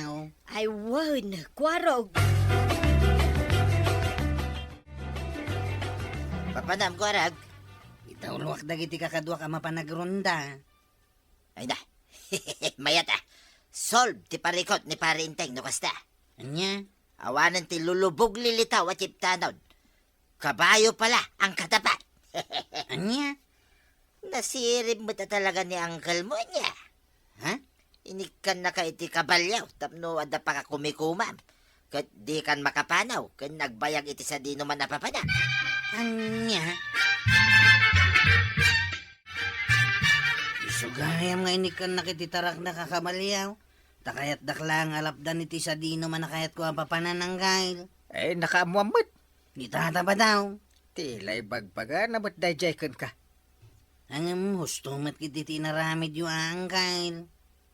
Ay, wan, Kuwarog. Papanam, kuwarag. Itawluwak dagiti kakadwa ka mapanagronda. Ay na. Mayat Solve ti parikot ni pare Inteng no kasta. Anya? Awanan ti lulubog lilitaw at tiptanod. Kabayo pala ang katapat. Anya? Nasirip mo ta talaga ni uncle mo niya. Ha? Inikan na ka iti kabalyaw, tapno adda pa ka kumikumam. Kat di kan makapanaw, kan nagbayag iti sa di naman napapana. Anya? Isugayam nga inikan nakititarak na kakabalyaw. Takayat daklang alapdan iti sa dino manakayat ko ang papanananggail. Eh, nakaamuamot. Ditata ba daw? Tila'y bagbaga na ba't dayjaykan ka? Ang hustumat kiti tinaramid yung angkail.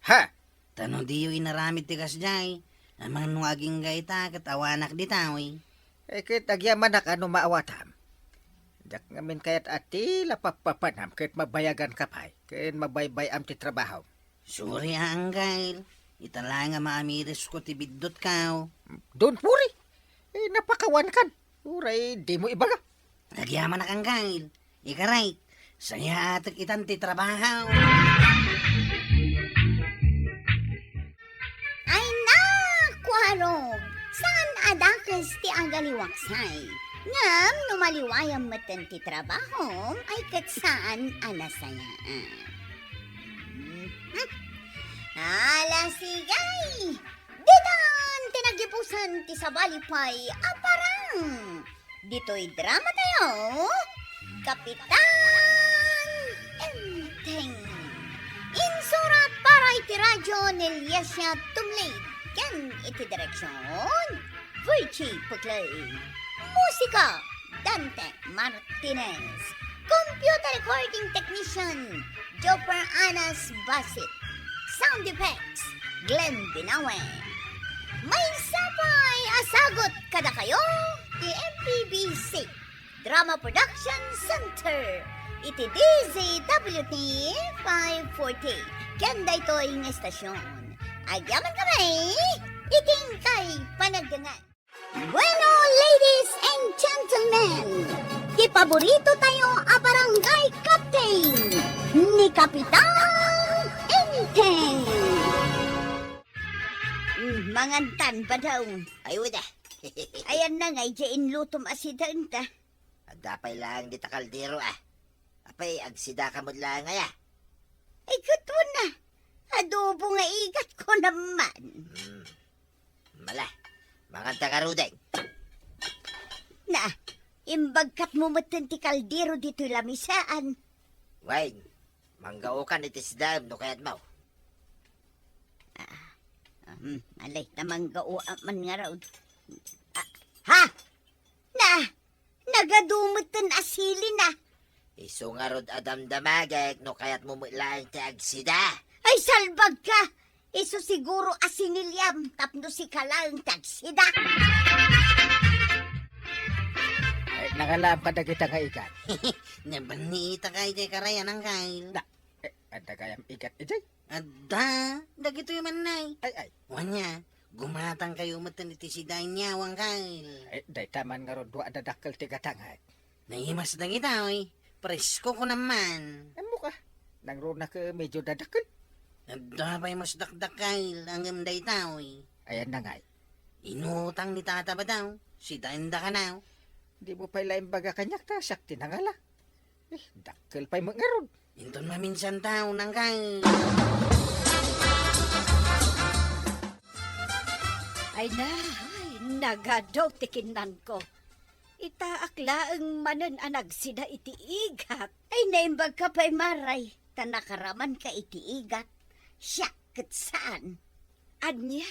Ha? Tano di yung inaramid ti kasjay. Amang nung aging gaita kat awanak ditawi. Eh, kit agyaman na ano maawatam. Dak ngamin kayat ati lapapapanam kit mabayagan kapay. Kit mabaybay am ti trabaho. Sorry angkail. Itala nga maamiris ko ti biddot kaw. Don't worry. Eh, napakawan kan. Uray, di mo ibaga. Nagyaman na angkail. Ikaray. Saya atak itan ti trabaho. Ay na, Kwarog! Saan adakas ti agaliwaksay? Ngam, numaliwayang matan ti trabaho, ay kat saan anasayaan. Ala sigay! Ditan, tinagipusan ti sabalipay, aparang! Dito'y drama tayo, Kapitan Enteng. Insurat para iti radyo ni Lyesya Tumlid. Yan iti direksyon, Virchie Puklay. Musika, Dante Martinez. Computer recording technician, Joper Anas Basit. Sound effects, Glenn Binawe. May sapay asagot kada kayo, di MPBC Drama Production Center. Iti DZWT 540. Kanda ito ang estasyon. Agyaman kami, iting kay panagdangan. Bueno, ladies and gentlemen, di paborito tayo a barangay captain ni Kapitan Enteng. Mangantan ba daw? Ay, wala. Ayan na nga, dyan lutom asidan ta. Adapay lang di ta kaldero Apay, agsida ka mo lang ngaya. Ay, gusto na. Adobo nga igat ko naman. Mala, manganta ka rudeng. Na, imbagkat mo matan ti kaldero dito lamisaan. Wayne, manggaukan itis dam no kayat mo. Alay, tamang man nga raw. Ha? Na, nagadumutan asili na. Iso nga rod adam damagek no kayat mo lang ti agsida. Ay, salbag ka. Iso siguro asinilyam, tapno si kalang tagsida. Nangalam ka dagita nga igat. Nabanita kay jay karayan ang kail. Ada kayam igat ijay. Adda, dagito yung manay. Ay. Wanya, gumatang kayo matan iti si niya wang kail. Ay, day taman nga ron, ada dakkel tiga tangay. Naimas na kita, oy. Presko ko naman. Ano ka? Nang ron na ka medyo dadakkel. Adda pa'y mas dakdak kail ang gamday tao, oy. Ayan na ngay. Inutang ni tata ba daw? Si Danda ka na. Di mo pa ilaim baga kanyak ta, sakti na nga la. Dakkel pa'y mga ron. Inton maminsan tao nang kail. Ay nagadaw tikinan ko. Itaakla ang manan anag sida iti igat. Ay naimbag ka pa'y maray. Tanakaraman ka iti igat. Siya, kat saan? Anya,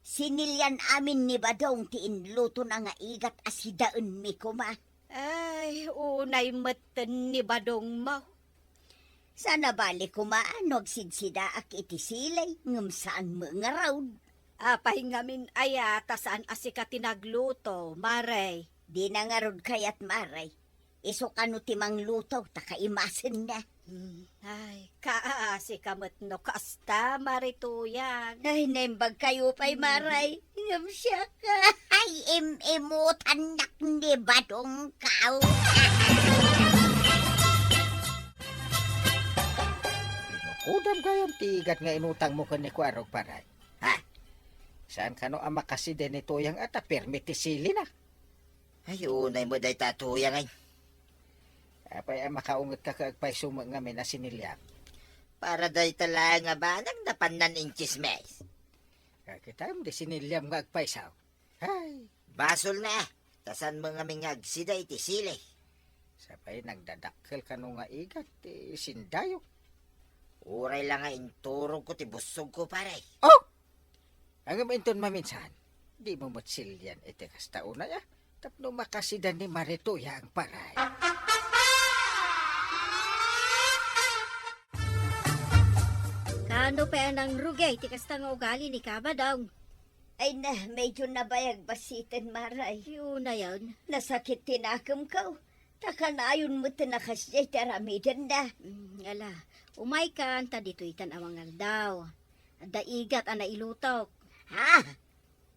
Sinilyan amin ni Badong ti inluto na nga igat asidaan mi kuma. ay unay matan ni Badong mo. Sana bali kumaanog sidsida ak iti silay ngam saan mga raud. Apay ngamin ayata saan asika tinagluto, Maray. Di na nga rod kayat maray. Iso kano timang luto takaimasin na. Ay, kaasi kamot no kasta, Marituyang. Ay, nembag kayo pa'y maray. Ngam siya ka. Ay, imutan nak ni Badong kao. Udam kayam tigat nga inutang mo ka ni Kuarog paray. Ha? Saan ka no ang makaside ni Tuyang at permiti sili na? Ay, unay mo day tatuyang ay. Apay ang makaungot ka kaagpay sumag nga na sinilyam. Para day tala nga ba nang napannan in chismes. Kita mo di sinilyam nga agpay saw. Ay, Basol na. Tasan mo nga mingag sida iti sili. sapay nagdadakkel ka no nga igat, sindayo. Uray lang nga inturog ko ti busog ko paray. Oh! Ang inton maminsan, di mo matsilyan iti kastauna ya. Tapno makasidan ni Marituya ang paray. Kano pa nang rugay, tikas nga ugali ni Kabadong. Ay na, medyo nabayag basitin maray. Yun na yun. Nasakit tinakam ka. Takanayon mo tinakasyay taramidan na. Ala, umay ka, ta dito itan awangal daw. Daigat ana ilutok. Ha?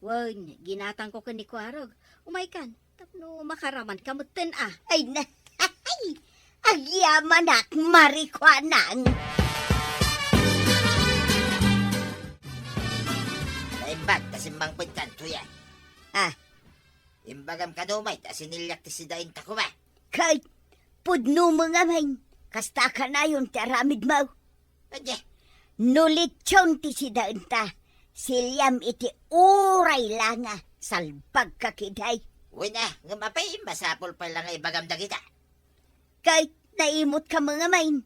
Wen, ginatang ko ni Kuarog. Umay kan, tapno makaraman kamutin ah. Ay na, ay, agyaman ak marikwanang. Naimbag, tasimbang pintan tuya. Ah, Imbagam kanumay, tasinilyak ti sidain takuma. kahit pudno mo nga man, kasta ka na yun taramid mo. Ade, Nulitsyon ti sidaan ta, silyam iti uray langa, salbag kakiday. uy na, nga mapay, masapol pa lang nga ibagam da kita. Kahit naimot ka mga main,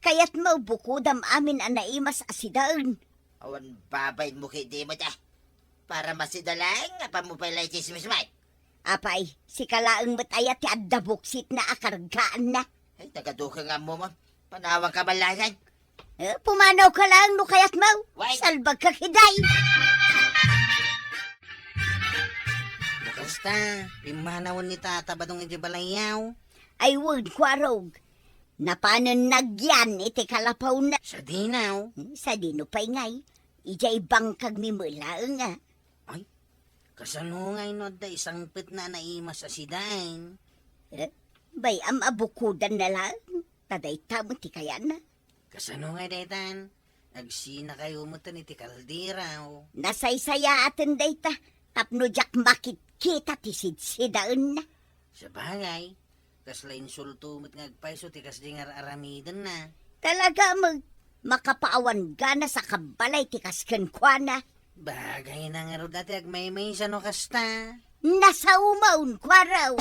kaya't mo bukudam amin ang naimas asidaan. Awan babay mo kay di mo da. Para masidalang, nga pa mo pala chismis may. Apay, si kalaang mataya ti adda buksit na akargaan na. Ay, nagaduka nga mo mo. Panawang kamalangan. Pumanaw ka lang no kaya't mo, Wait. salbag kakiday. Basta, imanawan ni tata ba dong iti balayaw? Ay word kwarog, napanan nagyan iti kalapaw na. Sa dinaw. Sa dino pa'y ngay, ijay bangkag mi mulaang nga. Kasanungay no da isang pit na naimas sa sidain. Bay am abukudan na lang, taday tamo ti kaya na. Kasanungay daytan. Nagsina kayo mo iti kaldiraw. Nasaysaya atin dayta, tapno jak makit kita ti sidsidaan na. Sa bagay, kasla insulto mo't ngagpaiso ti kas di nga aramidan na. Talaga makapaawan gana sa kabalay ti kasken kwa na. Bagay na nga ro dati agmay-may sa no kasta. Nasa umaun kwa raw.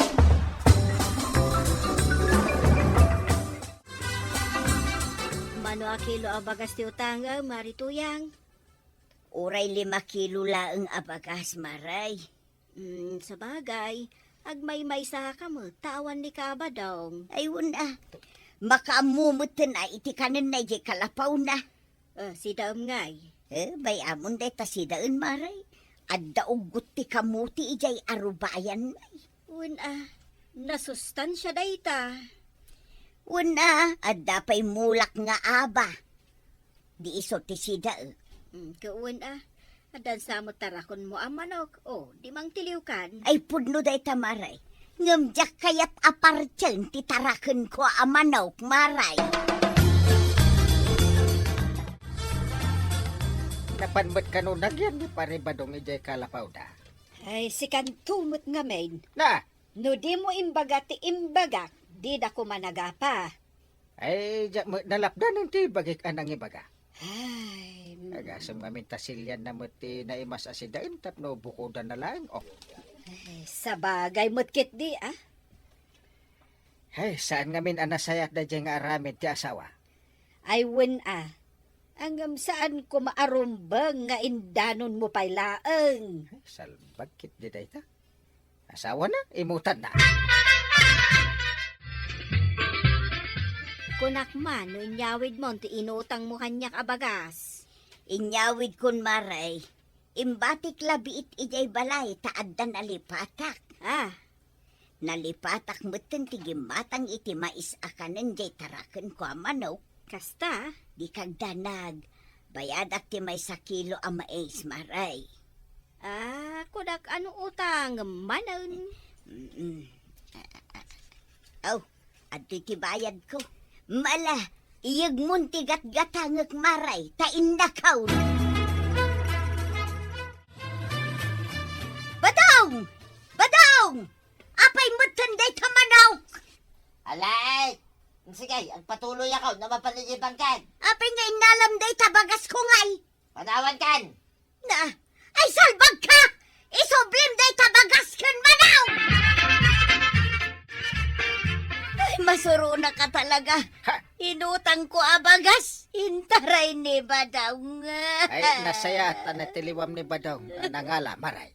Mano a kilo abagas ti utanga, Marituyang. Uray 5 kilo laang abagas maray. Sa bagay, agmay-may sa kamo, tawan ni Kabadong. Ayun makaamumutin na iti kanan na iti kalapaw na. Si Daom ngay. Bay amon deta sidaan maray. Adda ugot ti kamuti ijay arubayan may. Wen Nasustansya dayta. Una, adda pa'y mulak nga aba. Di iso ti sida. Kauwan adan sa mo tarakon mo ang manok. Di mang tiliw kan. Ay pudno dayta maray. Ngamjak kayat apartyan ti taraken ko amanaw maray. Napanmat ka no nagyan ni pare badong ijay kalapaw da. Ay, sikan tumot nga main. Na, No di mo imbaga ti imbaga, di da ko managapa. ay nalapdan ng ti bagik anang ibaga. Ay, Agasam kami tasilyan na mati na imas asidain tapno bukodan na lang. sa bagay mutkit di Hey, saan ngamin anasayat da dyan nga aramid ti asawa? Ay wen Angam saan ko maarumbang nga indanon mo pa'y laeng. Ay, salbag kit di dayta. Asawa na, imutan na. Kunak man, no inyawid mo, ti inutang mo kanyak abagas. Inyawid kun maray. Imbatik labiit ijay balay taad da nalipatak. Nalipatak mutin tigimatang iti mais akanan jay taraken ko amanaw. Kasta, Di kag danag. Bayadak ti may sakilo ang mais maray. kunak ano utang, manon. Ado'y ti bayad ko. Mala, iyag munti gat-gatangag maray, taindakaw. Badong! Badong! Apay mutanday kamanaw! Alay! Sige, agpatuloy ako na mapanigibang kan. Apay nga inalamday tabagas ko ngay. Panawan kan. Na, ay salbag ka! Isoblim day tabagas kan manaw! Ay, masuro na ka talaga. Inutang ko abagas. Intaray ni Badong. Ay, nasayat na tiliwam ni Badong. Nangala, maray.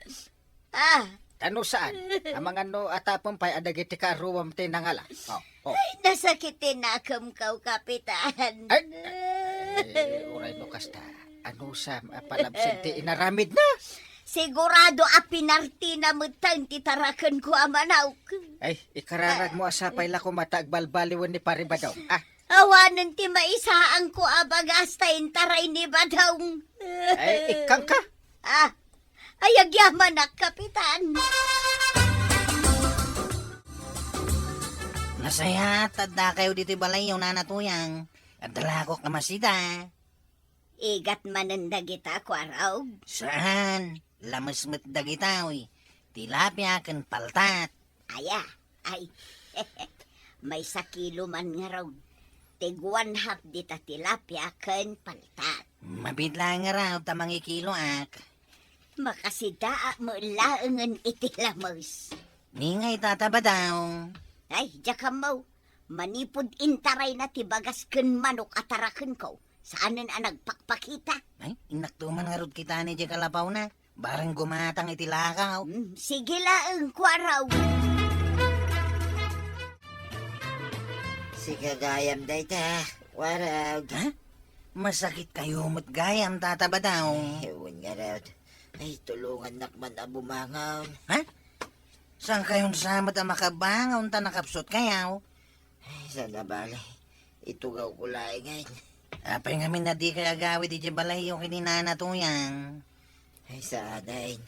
Ano saan? Ang mga no atapon pa'y adagiti ka ruwam ti nangala. Nasakitin na kaw, kapitan. Uray no kasta. Ano sa palabsin ti inaramid na? Sigurado apinarti na mutang titarakan ko amanaw. Ay, ikararag mo asapay la ko matagbalbaliwan ni pare Badong. Awanan ti maisaan ko abagas tayin taray ni Badong. Ay, ikang ka. Ayagyaman na, kapitan. Nasaya, tadda kayo dito balay yung nanatuyang. At dalakok kamasita. Igat mananda kita ko araw. Saan? Lamasmat dagita, uy. Tilapia kan paltat. Ay. May sakilo man nga raw. Tiguan hap dita tilapia kan paltat. Mabidla nga raw tamang ikilo ak. Makasidaa mo laangan itilamos. Ningay tataba daw. Ay, jaka mo. Manipod intaray na tibagas kan manok atarakan ko. Saanan ang nagpakpakita? Ay, inaktuman nga rod kita ni Kalapaw na. Barang gumatang itilakaw. Sige laang kwaraw. Sige gayam dayta. Warag. Masakit kayo mo't gayam tataba daw. Ewan nga raw. Ay, tulungan nakman ang bumangaw. Saan kayong samat ang makabangaw ta nakapsot kayaw? Ay, sana balay. Itugaw ko lang ngayon. Apay ngamin na di kaya gawid di balay yung kininanatuyang. Ay, sanayin.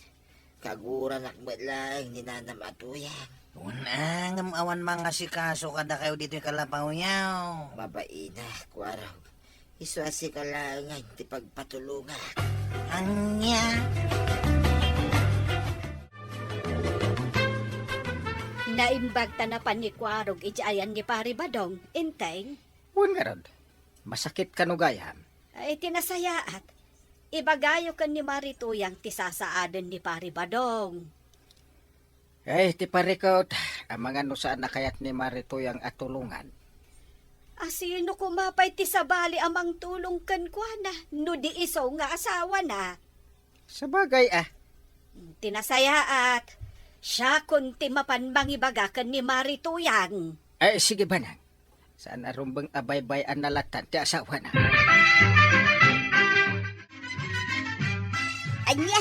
Kagura nakman lang, ninanamatuyang. Unang awan mga sikaso kada kayo dito yung Kalapaw yaw. Mabaina, kwaraw. Iswasi ka lang ngayon, ti pagpatulungan. Anya? Naimbag ta na panikwarog ijayan ni pare Badong. Inteng, Huwag nga rod. Masakit ka no gayam. ay tinasayaat. Ibagayo kan ni Marituyang tisasaadan ni pare Badong. Ay, ti parikot. Ang mga no saan nakayat ni Maritoy ang atulungan. Asino kumapay ti sabali amang tulong kan kwa na. No di iso nga asawa na. Sa bagay Tinasayaat. Siya kunti mapanbang ibagakan ni Marituyang. Ay, sige ba nang? Saan arumbang abaybay ang nalatan ti asawa na? Anya,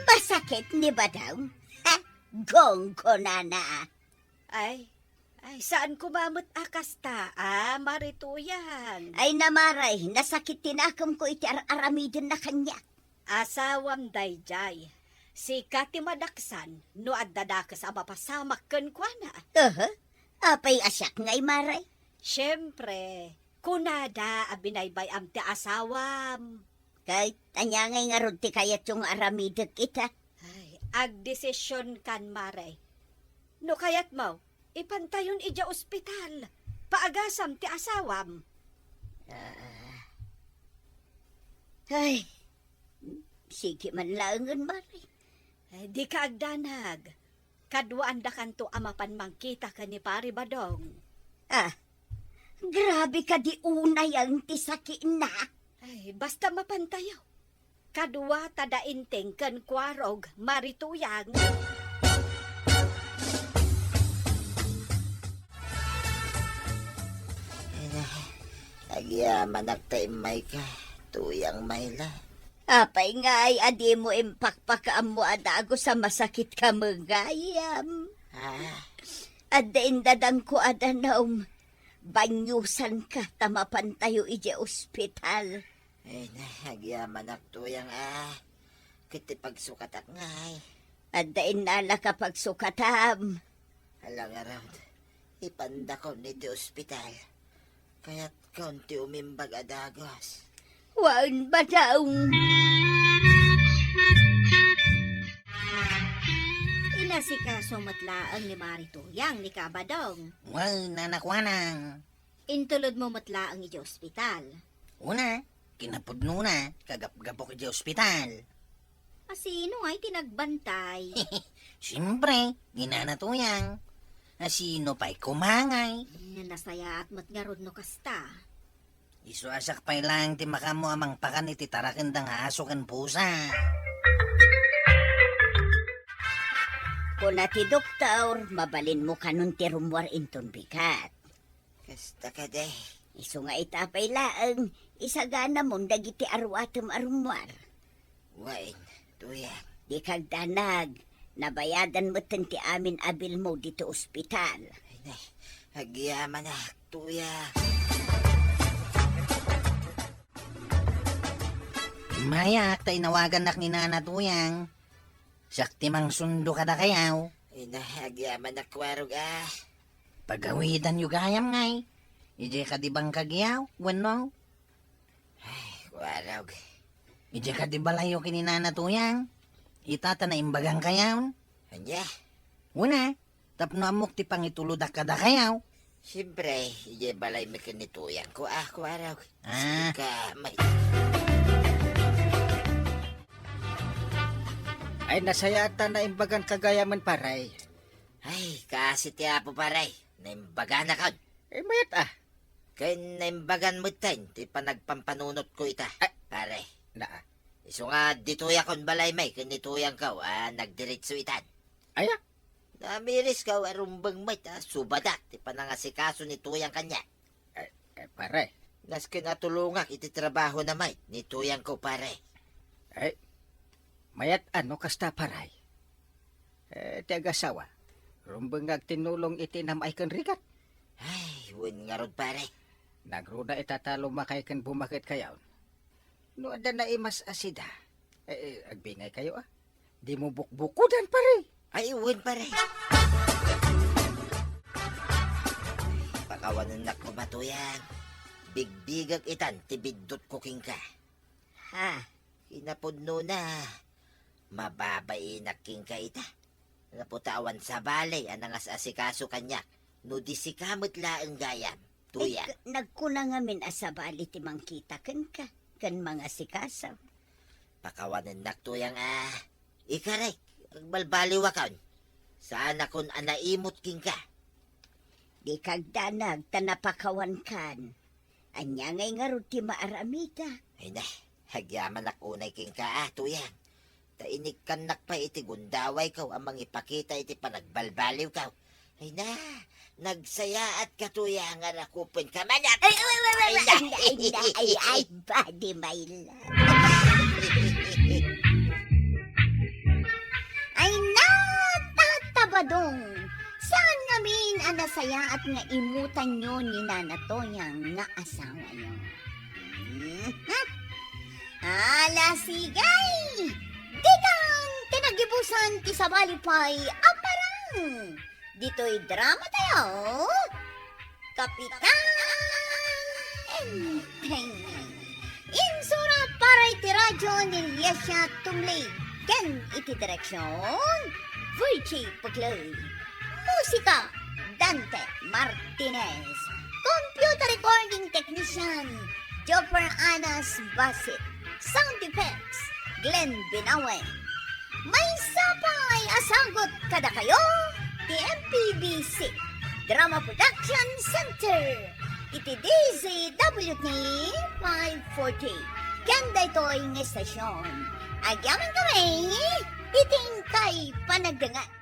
masakit ni ba daw? Gong ko na. Ay, saan kumamot akasta, Marituyan? Ay namaray, nasakit tinakam ko iti aramidin na kanya. Asawam dayjay. Si Kati Madaksan, no addadakas a mapasamak ken kuana. Apay asyak ngay maray. Siyempre, kunada abinaybay am ti asawam. Kahit tanya ngay nga rod ti kayat yung aramidin kita. Ay, agdesisyon kan maray. No kayat mo, ipantayon ija ospital. Paagasam ti asawam. Ay, sige man laangan maray. Ay, di ka agdanag. Kadwaan da kanto amapan mangkita ka ni Pari Badong. Grabe ka di unay ang tisaki na. Ay, basta mapantayaw. Kadwa tadainteng ken kwarog Marituyang. Agyaman nagtaimay ka. Tuyang mayla. Apay nga ay adi mo impakpakaam mo adago sa masakit ka magayam. Adain dadang ko adanaum. Banyusan ka tamapan tayo ije ospital. Ay na, agyaman tuyang Kiti pagsukatak ngay. Adain nala kapag sukatam. Alang araw, ipanda ko niti ospital. Kaya't kaunti umimbag adagos. Waan ba daw? Inasikaso matlaang ni Marituyang ni Kabadong. Well, nanakwanang. Intulod mo matlaang iti ospital. Una, kinapudno na, kagap-gapok iti ospital. Sino ay tinagbantay? Siyempre, ginanatuyang. Sino pa'y kumangay. Nasaya at matngarod no kasta. Isuasak pa'y lang ti makamo amang pakan iti tarakendang aso ken pusa. Kuna ti doktor, mabalin mo kanun ti rumwar inton bikat. Kasta ka de. Isu nga itapay laang, isagana mong dagiti arwatem arumwar. Wain, tuyang. Di kagdanag, nabayadan mo ti amin abil mo dito ospital. Ay na, agyaman tuyang. Mayak, tay nawagan nak ni nanatuyang. Sakti mang sundo ka da kayaw. Ay na, agyaman kwarog Pagawidan yu gayam ngay. Ije ka di bang kagyaw? Wano? Ay, kwarog. Ije ka di balayo kini nanatuyang. Itata na imbagang kayaw. Anya, Una, tapno amok ti pangituludak ka da kayaw. siyempre, ije balay mi kanituyang ko kwarog. Ka, may... Ay nasayatan na imbagan kagayaman paray. Ay, kasi ti apo paray. Naimbaga na ka. Mayat Kaya naimbagan mo tayo, ti panagpampanunot ko ita. Pare. Na Iso nga, dituya kon balay may, kanituyang ka, nagdiretso itan. Aya? Namiris ka, arumbang may, subadak, ti panangasikaso ni tuyang kanya. Paray. Nas kinatulungak, iti trabaho na may, ni tuyang ko pare. Ay, mayat ano kasta paray? Ti agasawa. Rumbangag tinulong iti namay kan rigat. Ay, win nga rod pare. Nagruda itatalo makay kan bumakit kayaw. No ada na imas asida. Agbingay kayo Di mo bukbukudan pare. Ay, win pare. Pakawanan na ko ba tuyang? Bigbigag itan, tibidot kuking ka. Kinapudno na. Mababainak king ka ita. Naputawan sa balay, anangas asikaso kanyak. No disikamot laang gayam. Tuya. Nagkuna nga min asabali ti mangkita kan ka, kan mga sikasaw. Pakawanan nak tuyang Ikarek, agbalbaliwakan. Saan akon anaimot king ka. Di kagdanag tanapakawan kan. Anya ngay nga rin ti maaramita. Ay na, hagyaman unay king ka tuyang. Tainig kan nakpa iti gundaway kaw amang ipakita iti panagbalbaliw kaw. Ay na, nagsaya at katuyangan ako pun ka manap. Ay, body my love. Ay na, tatabadong. Saan kami nasaya at nga imutan nyo ni Nanatoyang nga asawa nyo. Ala sigay! Ditang tinagibusan ti sabalipay aparang! Dito'y drama tayo! Kapitan Enteng! Insurat para iti radyo ni Liesya Tumlay ken iti direksyon Virgie Puglay. Musika Dante Martinez. Computer recording technician Jopper Anas Basit. Sound effects Glenn Binawe. May sapay asagot kada kayo ti MPBC Drama Production Center. Iti DZWT 540. Kanda ito'y ng estasyon. Agyaman kami, iting kay panagdangat.